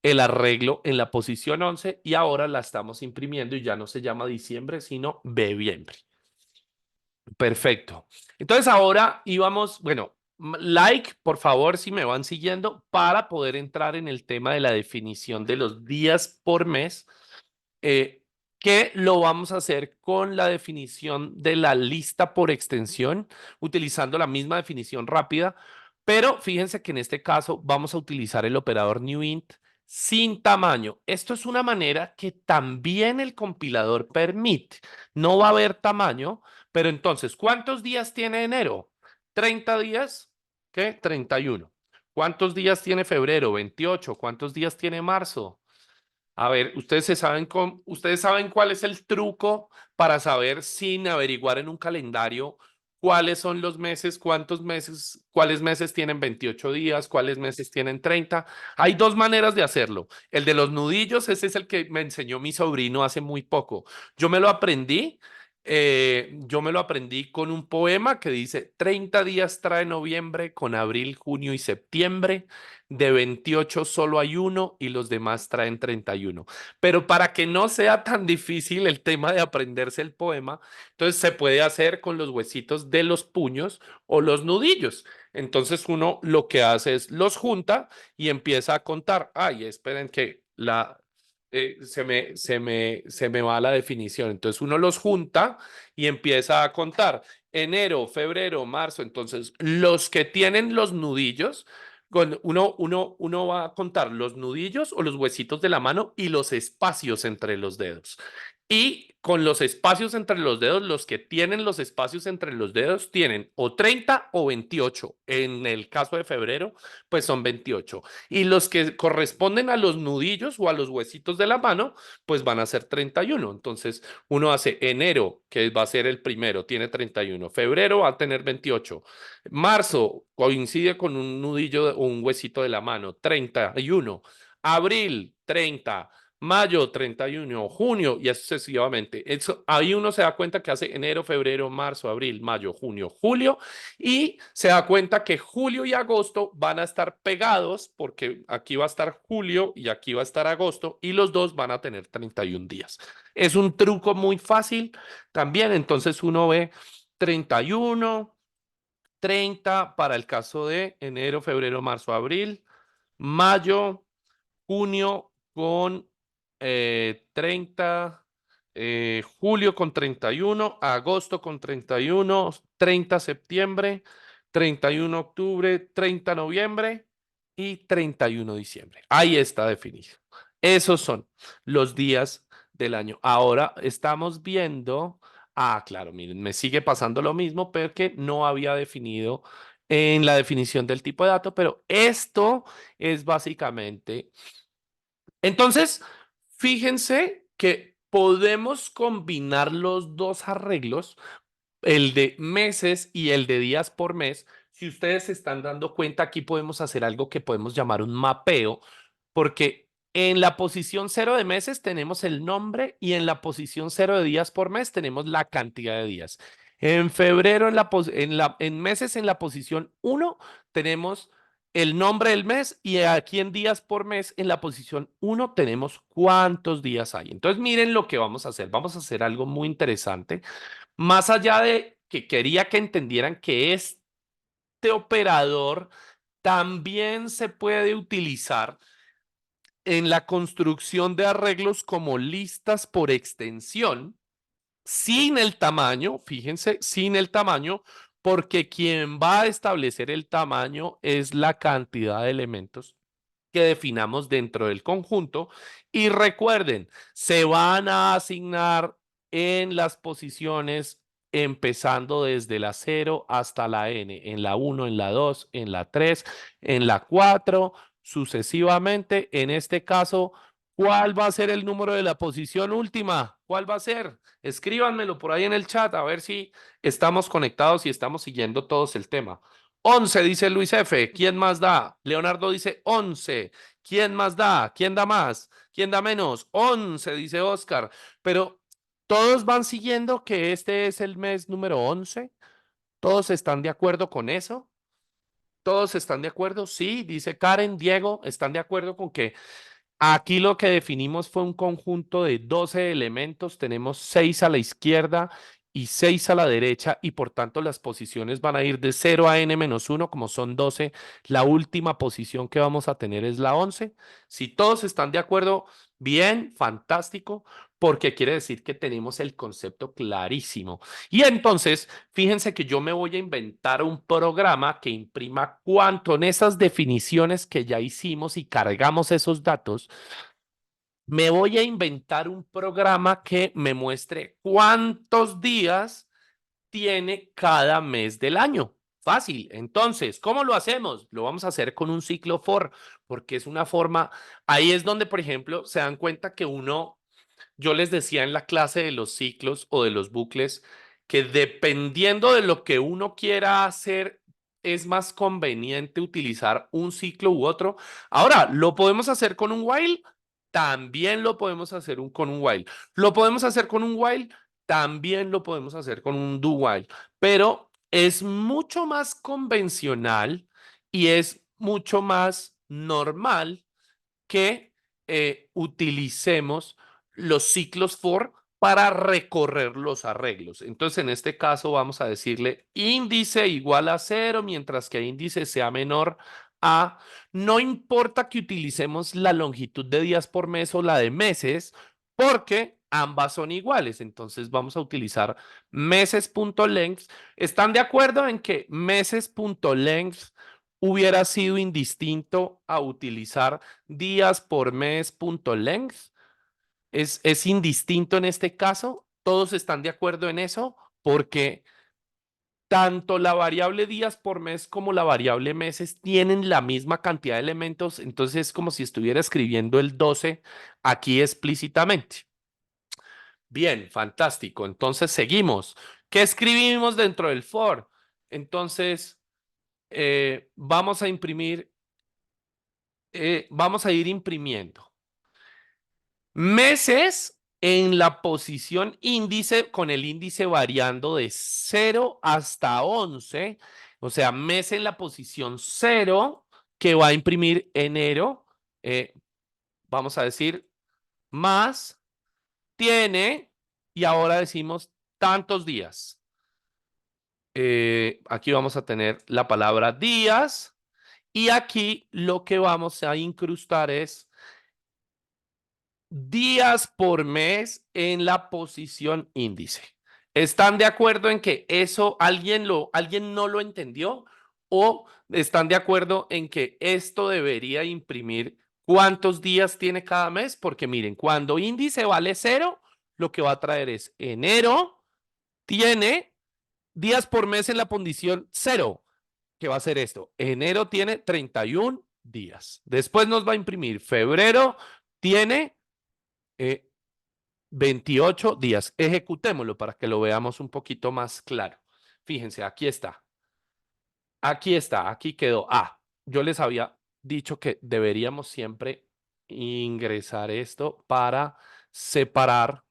el arreglo en la posición 11 y ahora la estamos imprimiendo y ya no se llama diciembre, sino bebiembre. Perfecto. Entonces ahora íbamos, bueno, like, por favor, si me van siguiendo, para poder entrar en el tema de la definición de los días por mes, eh, que lo vamos a hacer con la definición de la lista por extensión, utilizando la misma definición rápida, pero fíjense que en este caso vamos a utilizar el operador newInt sin tamaño. Esto es una manera que también el compilador permite. No va a haber tamaño, pero entonces, ¿cuántos días tiene enero? 30 días, ¿qué? 31. ¿Cuántos días tiene febrero? 28. ¿Cuántos días tiene marzo? A ver, ustedes saben cuál es el truco para saber sin averiguar en un calendario cuáles son los meses, cuántos meses, cuáles meses tienen 28 días, cuáles meses tienen 30. Hay dos maneras de hacerlo. El de los nudillos, ese es el que me enseñó mi sobrino hace muy poco. Yo me lo aprendí con un poema que dice: 30 días trae noviembre, con abril, junio y septiembre. De 28 solo hay uno y los demás traen 31. Pero para que no sea tan difícil el tema de aprenderse el poema, entonces se puede hacer con los huesitos de los puños o los nudillos. Entonces uno lo que hace es los junta y empieza a contar. Ay, esperen que se me va la definición. Entonces uno los junta y empieza a contar enero, febrero, marzo. Entonces los que tienen los nudillos, uno va a contar los nudillos o los huesitos de la mano y los espacios entre los dedos. Y con los espacios entre los dedos, los que tienen los espacios entre los dedos tienen o 30 o 28. En el caso de febrero, pues son 28. Y los que corresponden a los nudillos o a los huesitos de la mano, pues van a ser 31. Entonces, uno hace enero, que va a ser el primero, tiene 31. Febrero va a tener 28. Marzo coincide con un nudillo o un huesito de la mano, 31. Abril, 30. mayo 31, junio y así sucesivamente. Eso, ahí uno se da cuenta que hace enero, febrero, marzo, abril, mayo, junio, julio y se da cuenta que julio y agosto van a estar pegados porque aquí va a estar julio y aquí va a estar agosto y los dos van a tener 31 días. Es un truco muy fácil también, entonces uno ve 31, 30 para el caso de enero, febrero, marzo, abril, mayo, junio con 30, julio con 31, agosto con 31, 30 septiembre, 31 octubre, 30 noviembre y 31 diciembre. Ahí está definido. Esos son los días del año. Ahora estamos viendo, claro, miren, me sigue pasando lo mismo, pero que no había definido en la definición del tipo de dato, pero esto es básicamente entonces, fíjense que podemos combinar los dos arreglos, el de meses y el de días por mes. Si ustedes se están dando cuenta, aquí podemos hacer algo que podemos llamar un mapeo, porque en la posición cero de meses tenemos el nombre y en la posición cero de días por mes tenemos la cantidad de días. En febrero, en meses, en la posición uno tenemos el nombre del mes y aquí en días por mes, en la posición uno tenemos cuántos días hay. Entonces, miren lo que vamos a hacer. Vamos a hacer algo muy interesante. Más allá de que quería que entendieran que este operador también se puede utilizar en la construcción de arreglos como listas por extensión, sin el tamaño, fíjense, sin el tamaño, porque quien va a establecer el tamaño es la cantidad de elementos que definamos dentro del conjunto. Y recuerden, se van a asignar en las posiciones empezando desde la cero hasta la n, en la uno, en la 2, en la 3, en la 4, sucesivamente. En este caso, ¿cuál va a ser el número de la posición última? ¿Cuál va a ser? Escríbanmelo por ahí en el chat a ver si estamos conectados y estamos siguiendo todos el tema. 11 dice Luis F. ¿Quién más da? Leonardo dice 11. ¿Quién más da? ¿Quién da más? ¿Quién da menos? 11 dice Oscar. Pero todos van siguiendo que este es el mes número 11. ¿Todos están de acuerdo con eso? ¿Todos están de acuerdo? Sí, dice Karen, Diego, ¿están de acuerdo con que aquí lo que definimos fue un conjunto de 12 elementos, tenemos 6 a la izquierda y 6 a la derecha y por tanto las posiciones van a ir de 0 a n-1, como son 12, la última posición que vamos a tener es la 11. Si todos están de acuerdo, bien, fantástico, porque quiere decir que tenemos el concepto clarísimo. Y entonces, fíjense que yo me voy a inventar un programa que imprima cuánto en esas definiciones que ya hicimos y cargamos esos datos. Me voy a inventar un programa que me muestre cuántos días tiene cada mes del año. Fácil. Entonces, ¿cómo lo hacemos? Lo vamos a hacer con un ciclo for, porque es una forma, ahí es donde, por ejemplo, se dan cuenta que uno, yo les decía en la clase de los ciclos o de los bucles, que dependiendo de lo que uno quiera hacer, es más conveniente utilizar un ciclo u otro. Ahora, ¿lo podemos hacer con un while? También lo podemos hacer con un while. ¿Lo podemos hacer con un while? También lo podemos hacer con un do while. Pero es mucho más convencional y es mucho más normal que utilicemos los ciclos for para recorrer los arreglos. Entonces, en este caso, vamos a decirle índice igual a cero, mientras que índice sea menor a, no importa que utilicemos la longitud de días por mes o la de meses, porque ambas son iguales. Entonces, vamos a utilizar meses.length. ¿Están de acuerdo en que meses.length hubiera sido indistinto a utilizar días por mes punto length? Es indistinto en este caso. ¿Todos están de acuerdo en eso? Porque tanto la variable días por mes como la variable meses tienen la misma cantidad de elementos, entonces es como si estuviera escribiendo el 12 aquí explícitamente. Bien, fantástico. Entonces seguimos. ¿Qué escribimos dentro del for? Entonces, vamos a imprimir, vamos a ir imprimiendo Meses en la posición índice, con el índice variando de 0 hasta 11. O sea, mes en la posición 0 que va a imprimir enero. Vamos a decir, más tiene, y ahora decimos tantos días. Aquí vamos a tener la palabra días, y aquí lo que vamos a incrustar es días por mes en la posición índice. ¿Están de acuerdo en que eso alguien no lo entendió? ¿O están de acuerdo en que esto debería imprimir cuántos días tiene cada mes? Porque miren, cuando índice vale 0, lo que va a traer es enero tiene días por mes en la posición 0. ¿Qué va a ser esto? Enero tiene 31 días. Después nos va a imprimir febrero tiene eh, 28 días. Ejecutémoslo para que lo veamos un poquito más claro. Fíjense, aquí está. Aquí está, aquí quedó. Yo les había dicho que deberíamos siempre ingresar esto para separar.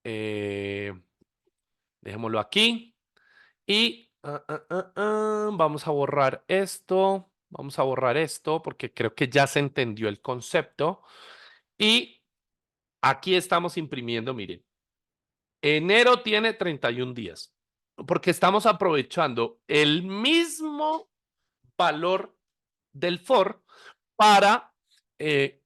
eh, Dejémoslo aquí. Y vamos a borrar esto. Vamos a borrar esto porque creo que ya se entendió el concepto. Y aquí estamos imprimiendo, miren. Enero tiene 31 días, porque estamos aprovechando el mismo valor del for para eh,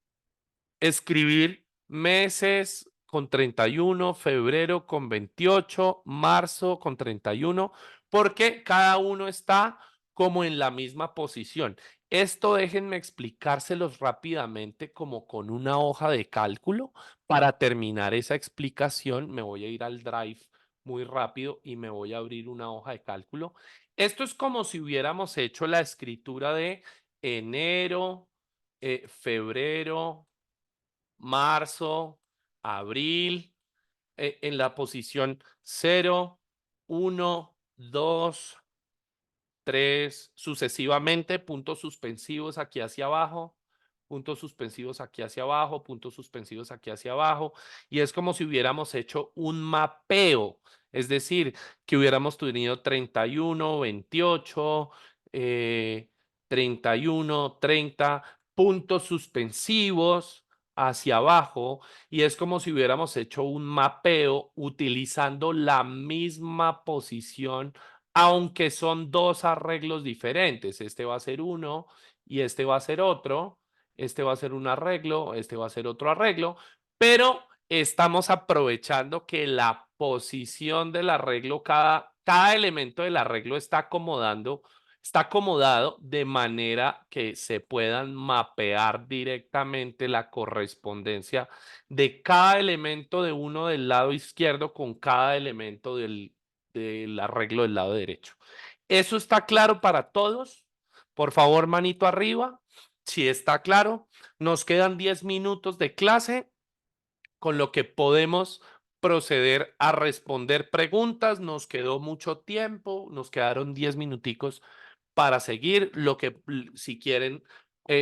escribir meses con 31, febrero con 28, marzo con 31, porque cada uno está como en la misma posición. Esto déjenme explicárselos rápidamente como con una hoja de cálculo. Para terminar esa explicación, me voy a ir al Drive muy rápido y me voy a abrir una hoja de cálculo. Esto es como si hubiéramos hecho la escritura de enero, febrero, marzo, abril, en la posición 0, 1, 2, 3, sucesivamente, puntos suspensivos aquí hacia abajo, puntos suspensivos aquí hacia abajo, puntos suspensivos aquí hacia abajo, y es como si hubiéramos hecho un mapeo, es decir, que hubiéramos tenido 31, 28, 31, 30 puntos suspensivos hacia abajo, y es como si hubiéramos hecho un mapeo utilizando la misma posición, aunque son dos arreglos diferentes. Este va a ser uno y este va a ser otro. Este va a ser un arreglo, este va a ser otro arreglo, pero estamos aprovechando que la posición del arreglo, cada elemento del arreglo está acomodado de manera que se puedan mapear directamente la correspondencia de cada elemento de uno del lado izquierdo con cada elemento del arreglo del lado derecho. ¿Eso está claro para todos? Por favor, manito arriba. Si está claro, nos quedan 10 minutos de clase, con lo que podemos proceder a responder preguntas. Nos quedó mucho tiempo, nos quedaron 10 minuticos para seguir. Si quieren,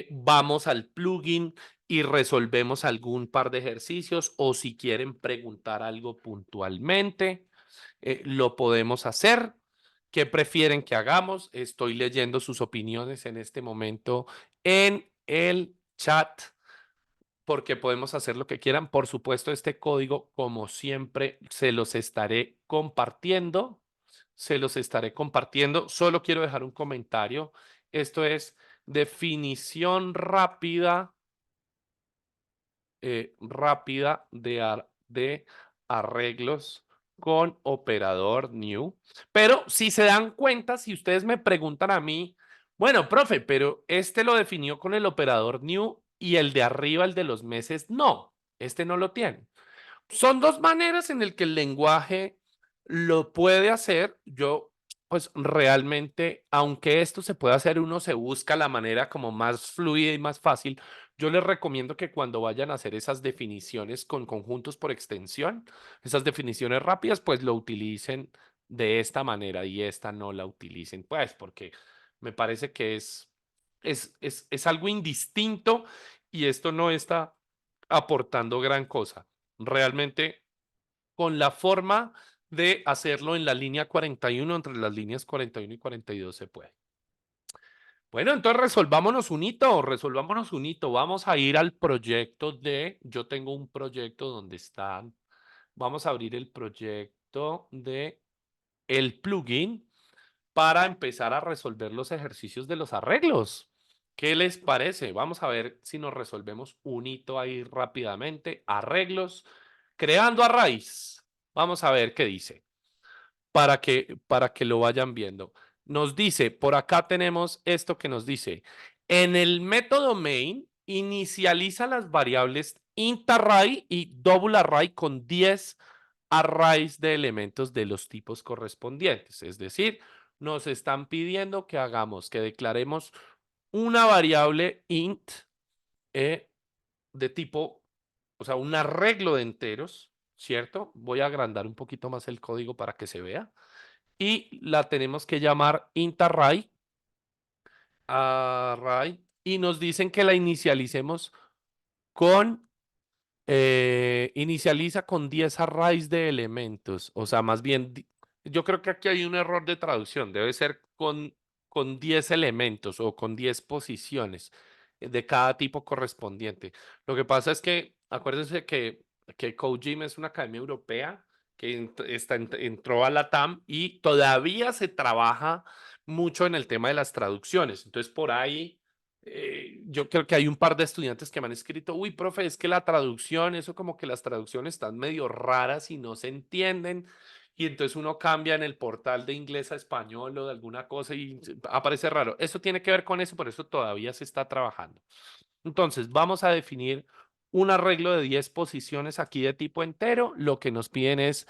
vamos al plugin y resolvemos algún par de ejercicios, o si quieren preguntar algo puntualmente, lo podemos hacer. ¿Qué prefieren que hagamos? Estoy leyendo sus opiniones en este momento en el chat, porque podemos hacer lo que quieran. Por supuesto, este código, como siempre, se los estaré compartiendo. Se los estaré compartiendo. Solo quiero dejar un comentario. Esto es definición rápida, de arreglos con operador new. Pero si se dan cuenta, si ustedes me preguntan a mí, bueno, profe, pero este lo definió con el operador new y el de arriba, el de los meses, no, este no lo tiene. Son dos maneras en el que el lenguaje lo puede hacer. Yo, pues realmente, aunque esto se puede hacer, uno se busca la manera como más fluida y más fácil. Yo les recomiendo que cuando vayan a hacer esas definiciones con conjuntos por extensión, esas definiciones rápidas, pues lo utilicen de esta manera y esta no la utilicen, pues porque me parece que es algo indistinto, y esto no está aportando gran cosa. Realmente con la forma de hacerlo en la línea 41, entre las líneas 41 y 42 se puede. Bueno, entonces resolvámonos un hito. Vamos a ir al proyecto yo tengo un proyecto donde están, vamos a abrir el proyecto de el plugin para empezar a resolver los ejercicios de los arreglos. ¿Qué les parece? Vamos a ver si nos resolvemos un hito ahí rápidamente. Arreglos, creando arrays. Vamos a ver qué dice para que lo vayan viendo. Nos dice, por acá tenemos esto que nos dice, en el método main inicializa las variables int array y double array con 10 arrays de elementos de los tipos correspondientes. Es decir, nos están pidiendo que hagamos, que declaremos una variable int de tipo, o sea, un arreglo de enteros, ¿cierto? Voy a agrandar un poquito más el código para que se vea y la tenemos que llamar int array, y nos dicen que la inicialicemos con, inicializa con 10 arrays de elementos, o sea, más bien, yo creo que aquí hay un error de traducción, debe ser con 10 elementos o con 10 posiciones de cada tipo correspondiente. Lo que pasa es que, acuérdense que CodeGym es una academia europea que entró a la TAM y todavía se trabaja mucho en el tema de las traducciones. Entonces, por ahí, yo creo que hay un par de estudiantes que me han escrito, uy, profe, es que la traducción, eso como que las traducciones están medio raras y no se entienden. Y entonces uno cambia en el portal de inglés a español o de alguna cosa y aparece raro. Eso tiene que ver con eso, por eso todavía se está trabajando. Entonces, vamos a definir un arreglo de 10 posiciones aquí de tipo entero. Lo que nos piden es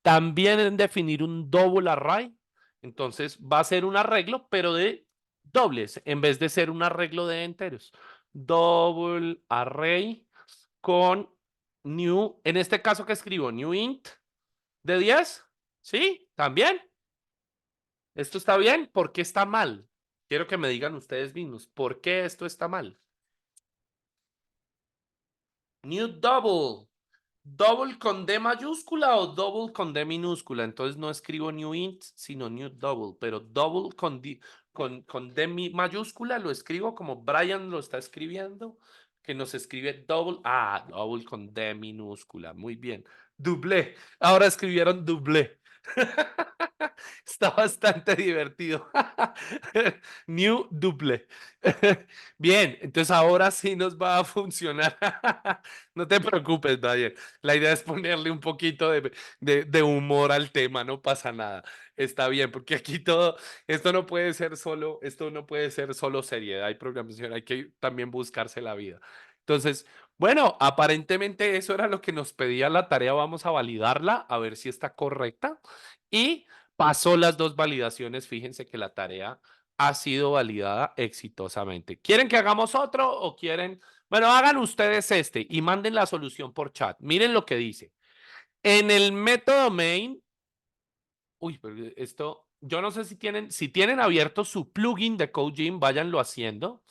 también definir un double array. Entonces, va a ser un arreglo, pero de dobles, en vez de ser un arreglo de enteros. Double array con new, en este caso que escribo, new int de 10. ¿Sí? ¿También? ¿Esto está bien? ¿Por qué está mal? Quiero que me digan ustedes mismos, ¿por qué esto está mal? New double. ¿Double con D mayúscula o double con D minúscula? Entonces no escribo new int, sino new double, pero double con D mayúscula lo escribo como Brian lo está escribiendo, que nos escribe double. Ah, double con D minúscula. Muy bien. Double. Ahora escribieron double. Está bastante divertido. New double. Bien, entonces ahora sí nos va a funcionar. No te preocupes, Daniel. La idea es ponerle un poquito de humor al tema, no pasa nada. Está bien, porque aquí todo, esto no puede ser solo seriedad, hay programación, hay que también buscarse la vida. Entonces, bueno, aparentemente eso era lo que nos pedía la tarea, vamos a validarla, a ver si está correcta. Y pasó las dos validaciones, fíjense que la tarea ha sido validada exitosamente. ¿Quieren que hagamos otro o quieren? Bueno, hagan ustedes este y manden la solución por chat. Miren lo que dice. En el método main, uy, pero esto, yo no sé si tienen abierto su plugin de CodeGym, váyanlo haciendo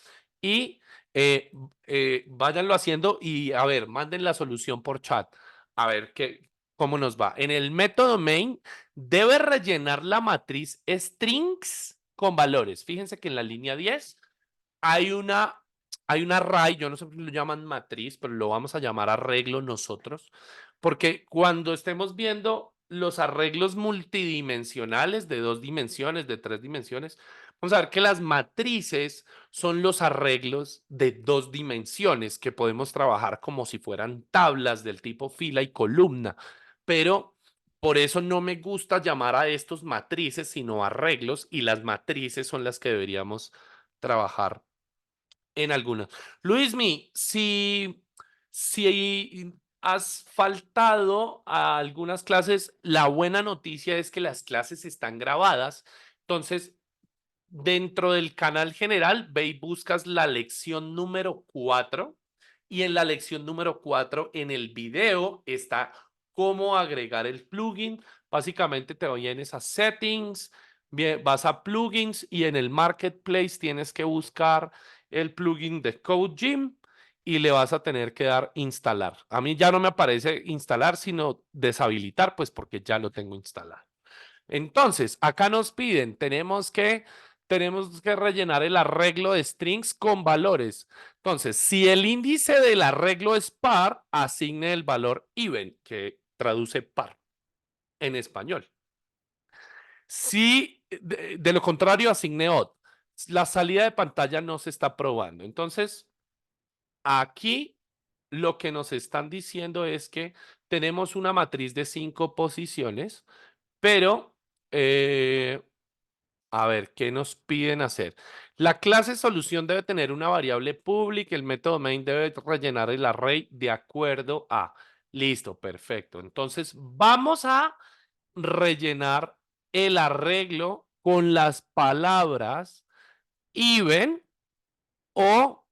y váyanlo haciendo y a ver, manden la solución por chat. A ver cómo nos va. En el método main debe rellenar la matriz strings con valores. Fíjense que en la línea 10 hay una, hay un array, yo no sé por qué lo llaman matriz, pero lo vamos a llamar arreglo nosotros, porque cuando estemos viendo los arreglos multidimensionales de 2 dimensiones, de 3 dimensiones, vamos a ver que las matrices son los arreglos de 2 dimensiones que podemos trabajar como si fueran tablas del tipo fila y columna, pero por eso no me gusta llamar a estos matrices, sino arreglos, y las matrices son las que deberíamos trabajar en algunos. Luismi, si has faltado a algunas clases, la buena noticia es que las clases están grabadas. Entonces, dentro del canal general, ve y buscas la lección número 4 y en la lección número 4 en el video está cómo agregar el plugin. Básicamente te vienes a settings, vas a plugins y en el marketplace tienes que buscar el plugin de CodeGym y le vas a tener que dar instalar. A mí ya no me aparece instalar, sino deshabilitar, pues porque ya lo tengo instalado. Entonces, acá nos piden, tenemos que rellenar el arreglo de strings con valores. Entonces, si el índice del arreglo es par, asigne el valor even, que traduce par en español. Si de lo contrario, asigne odd. La salida de pantalla no se está probando. Entonces, aquí lo que nos están diciendo es que tenemos una matriz de 5 posiciones, pero a ver, ¿qué nos piden hacer? La clase solución debe tener una variable pública, el método main debe rellenar el array de acuerdo a. Listo, perfecto. Entonces, vamos a rellenar el arreglo con las palabras even o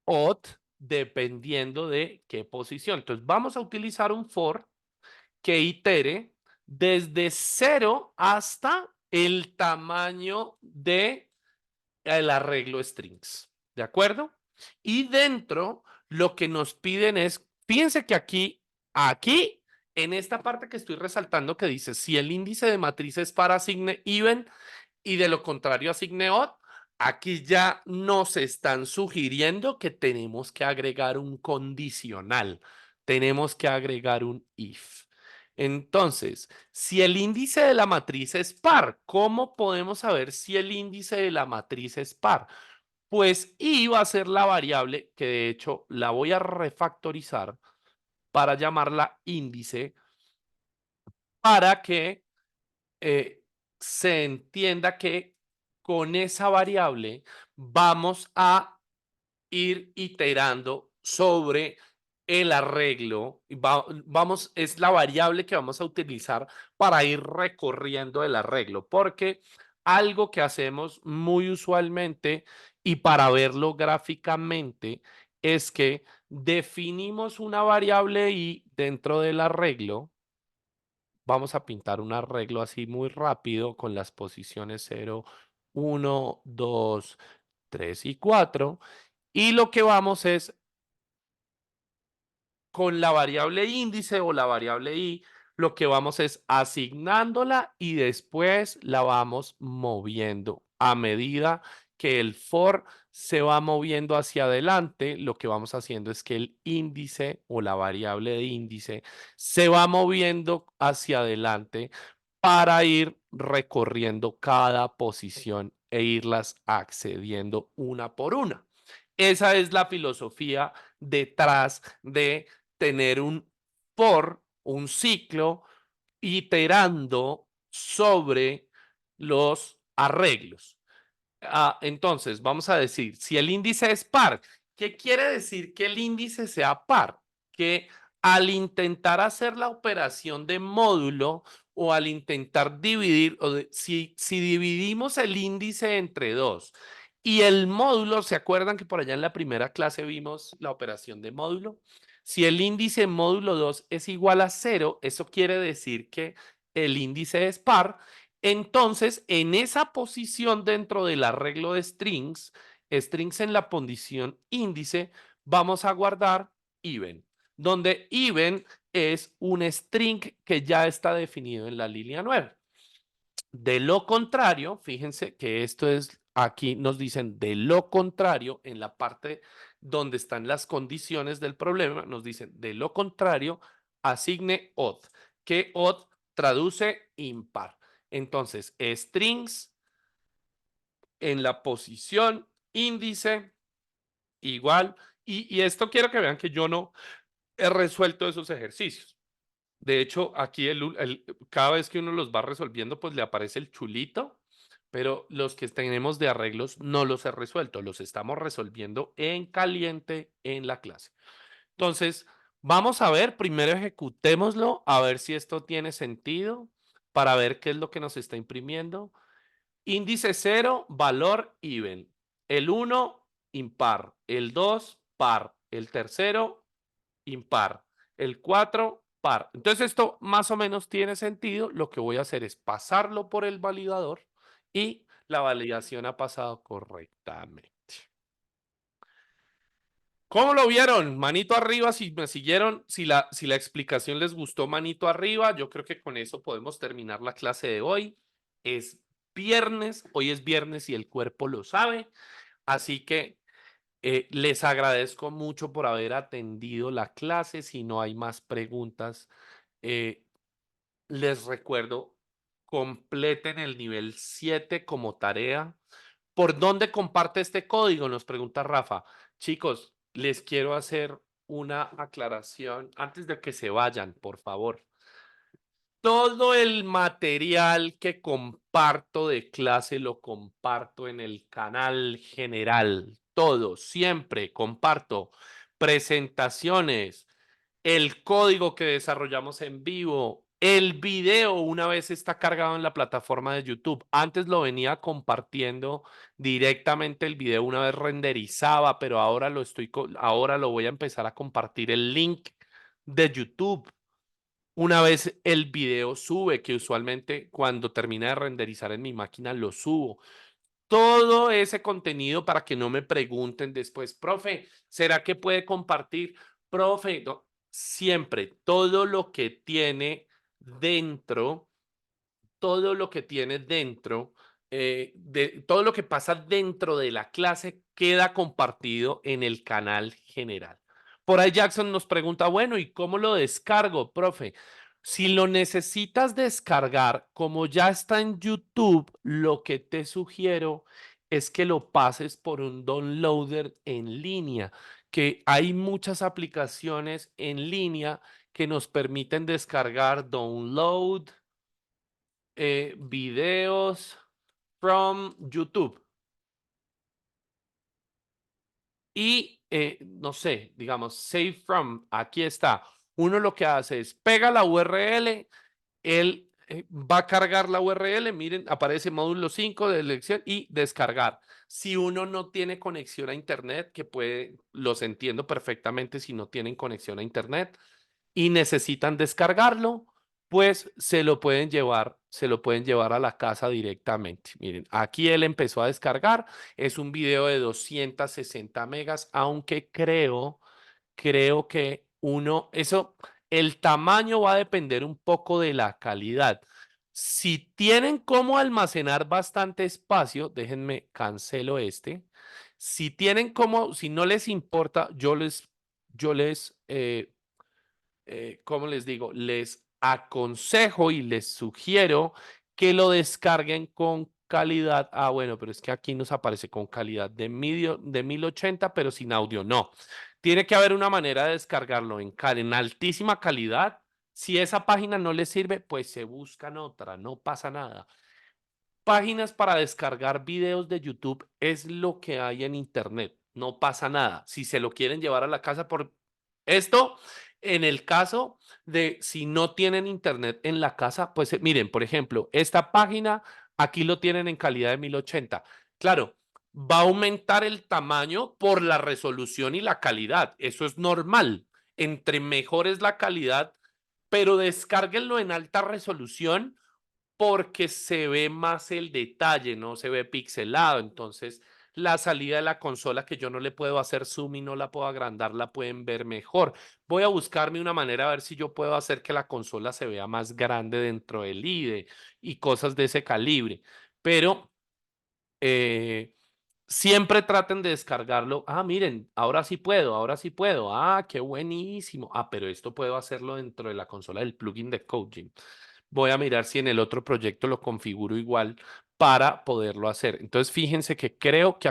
odd, dependiendo de qué posición. Entonces, vamos a utilizar un for que itere desde cero hasta el tamaño de el arreglo strings, ¿de acuerdo? Y dentro lo que nos piden es, fíjense que aquí, en esta parte que estoy resaltando que dice, si el índice de matriz es para asigne even y de lo contrario asigne odd, aquí ya nos están sugiriendo que tenemos que agregar un condicional, tenemos que agregar un if. Entonces, si el índice de la matriz es par, ¿cómo podemos saber si el índice de la matriz es par? Pues i va a ser la variable que de hecho la voy a refactorizar para llamarla índice para que se entienda que con esa variable vamos a ir iterando sobre el arreglo. Vamos, es la variable que vamos a utilizar para ir recorriendo el arreglo, porque algo que hacemos muy usualmente y para verlo gráficamente es que definimos una variable y dentro del arreglo vamos a pintar un arreglo así muy rápido con las posiciones 0, 1, 2, 3 y 4. Y lo que vamos es con la variable índice o la variable i, lo que vamos es asignándola y después la vamos moviendo. A medida que el for se va moviendo hacia adelante, lo que vamos haciendo es que el índice o la variable de índice se va moviendo hacia adelante para ir recorriendo cada posición e irlas accediendo una por una. Esa es la filosofía detrás de tener un por, un ciclo, iterando sobre los arreglos. Entonces, vamos a decir, si el índice es par, ¿qué quiere decir que el índice sea par? Que al intentar hacer la operación de módulo o al intentar dividir, si dividimos el índice entre dos y el módulo, ¿se acuerdan que por allá en la primera clase vimos la operación de módulo? Si el índice módulo 2 es igual a cero, eso quiere decir que el índice es par. Entonces, en esa posición dentro del arreglo de strings, strings en la posición índice, vamos a guardar even, donde even es un string que ya está definido en la línea 9. De lo contrario, fíjense que esto es, aquí nos dicen de lo contrario, en la parte donde están las condiciones del problema, nos dicen de lo contrario, asigne odd, que odd traduce impar. Entonces, strings en la posición índice igual, y esto quiero que vean que yo no he resuelto esos ejercicios. De hecho, aquí cada vez que uno los va resolviendo, pues le aparece el chulito, pero los que tenemos de arreglos no los he resuelto, los estamos resolviendo en caliente en la clase. Entonces, vamos a ver, primero ejecutémoslo, a ver si esto tiene sentido, para ver qué es lo que nos está imprimiendo. Índice 0, valor even. El 1, impar. El 2, par. El tercero, impar. El 4, par. Entonces esto más o menos tiene sentido. Lo que voy a hacer es pasarlo por el validador y la validación ha pasado correctamente. ¿Cómo lo vieron? Manito arriba si me siguieron, si la explicación les gustó, manito arriba. Yo creo que con eso podemos terminar la clase de hoy. Es viernes, hoy es viernes y el cuerpo lo sabe. Así que les agradezco mucho por haber atendido la clase. Si no hay más preguntas, eh, les recuerdo, completen el nivel 7 como tarea. ¿Por dónde comparte este código? Nos pregunta Rafa. Chicos, les quiero hacer una aclaración antes de que se vayan, por favor. Todo el material que comparto de clase lo comparto en el canal general. Todo, siempre comparto presentaciones, el código que desarrollamos en vivo, el video una vez está cargado en la plataforma de YouTube. Antes lo venía compartiendo directamente el video una vez renderizaba, pero ahora lo voy a empezar a compartir el link de YouTube una vez el video sube, que usualmente cuando termina de renderizar en mi máquina lo subo. Todo ese contenido para que no me pregunten después, profe, ¿será que puede compartir? Profe, no, siempre todo lo que tiene dentro todo lo que tiene dentro, todo lo que pasa dentro de la clase queda compartido en el canal general. Por ahí Jackson nos pregunta, bueno, ¿y cómo lo descargo, profe? Si lo necesitas descargar, como ya está en YouTube, lo que te sugiero es que lo pases por un downloader en línea, que hay muchas aplicaciones en línea que nos permiten descargar download videos from YouTube. Y no sé, digamos, save from, aquí está. Uno lo que hace es pega la URL, él va a cargar la URL, miren, aparece módulo 5 de elección y descargar. Si uno no tiene conexión a Internet, que puede, los entiendo perfectamente si no tienen conexión a Internet, y necesitan descargarlo, pues se lo pueden llevar a la casa directamente. Miren, aquí él empezó a descargar, es un video de 260 megas, aunque creo que el tamaño va a depender un poco de la calidad. Si tienen cómo almacenar bastante espacio, déjenme cancelo este. Si no les importa, ¿cómo les digo? Les aconsejo y les sugiero que lo descarguen con calidad. Ah, bueno, pero es que aquí nos aparece con calidad de 1080, pero sin audio. No, tiene que haber una manera de descargarlo en altísima calidad. Si esa página no les sirve, pues se buscan otra, no pasa nada. Páginas para descargar videos de YouTube es lo que hay en Internet. No pasa nada. Si se lo quieren llevar a la casa por esto, en el caso de si no tienen Internet en la casa, pues miren, por ejemplo, esta página aquí lo tienen en calidad de 1080. Claro, va a aumentar el tamaño por la resolución y la calidad. Eso es normal. Entre mejor es la calidad, pero descárguenlo en alta resolución porque se ve más el detalle, no se ve pixelado. Entonces, la salida de la consola que yo no le puedo hacer zoom y no la puedo agrandar, la pueden ver mejor. Voy a buscarme una manera a ver si yo puedo hacer que la consola se vea más grande dentro del IDE y cosas de ese calibre. Pero eh, siempre traten de descargarlo. Ah, miren, ahora sí puedo, ahora sí puedo. Ah, qué buenísimo. Ah, pero esto puedo hacerlo dentro de la consola del plugin de Coaching. Voy a mirar si en el otro proyecto lo configuro igual para poderlo hacer. Entonces, fíjense que creo que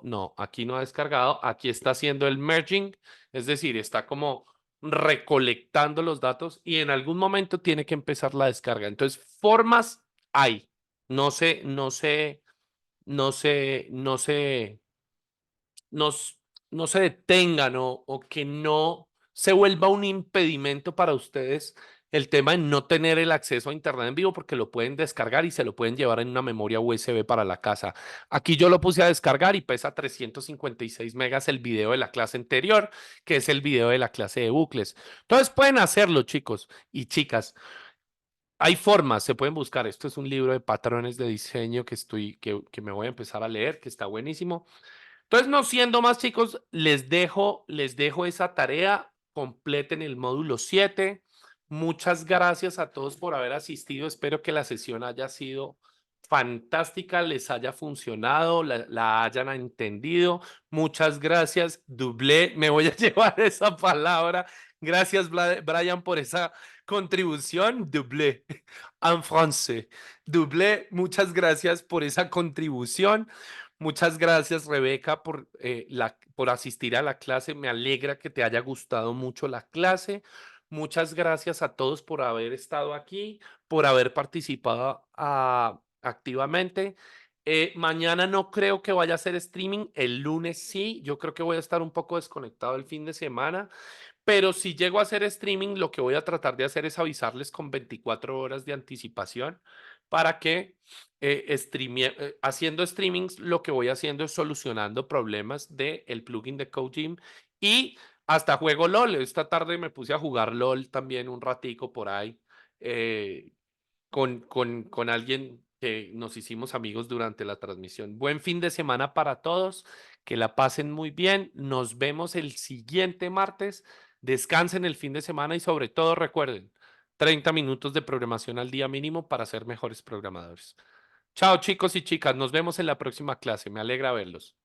no, aquí no ha descargado, aquí está haciendo el merging, es decir, está como recolectando los datos y en algún momento tiene que empezar la descarga. Entonces, formas hay. No sé, no sé, no sé, no sé no, no se detengan o que no se vuelva un impedimento para ustedes el tema de no tener el acceso a Internet en vivo porque lo pueden descargar y se lo pueden llevar en una memoria USB para la casa. Aquí yo lo puse a descargar y pesa 356 megas el video de la clase anterior, que es el video de la clase de bucles. Entonces pueden hacerlo, chicos y chicas. Hay formas, se pueden buscar. Esto es un libro de patrones de diseño que me voy a empezar a leer, que está buenísimo. Entonces, no siendo más, chicos, les dejo esa tarea, completen el módulo 7. Muchas gracias a todos por haber asistido. Espero que la sesión haya sido fantástica, les haya funcionado, la hayan entendido. Muchas gracias, Dublé. Me voy a llevar esa palabra. Gracias, Brian, por esa contribución. Dublé en francés. Dublé, muchas gracias por esa contribución. Muchas gracias, Rebeca, por asistir a la clase. Me alegra que te haya gustado mucho la clase. Muchas gracias a todos por haber estado aquí, por haber participado activamente. Mañana no creo que vaya a hacer streaming, el lunes sí. Yo creo que voy a estar un poco desconectado el fin de semana. Pero si llego a hacer streaming, lo que voy a tratar de hacer es avisarles con 24 horas de anticipación para que haciendo streamings, lo que voy haciendo es solucionando problemas del plugin de CodeGym y hasta juego LOL. Esta tarde me puse a jugar LOL también un ratico por ahí. eh, con alguien que nos hicimos amigos durante la transmisión. Buen fin de semana para todos, que la pasen muy bien. Nos vemos el siguiente martes. Descansen el fin de semana y sobre todo recuerden, 30 minutos de programación al día mínimo para ser mejores programadores. Chao chicos y chicas, nos vemos en la próxima clase. Me alegra verlos.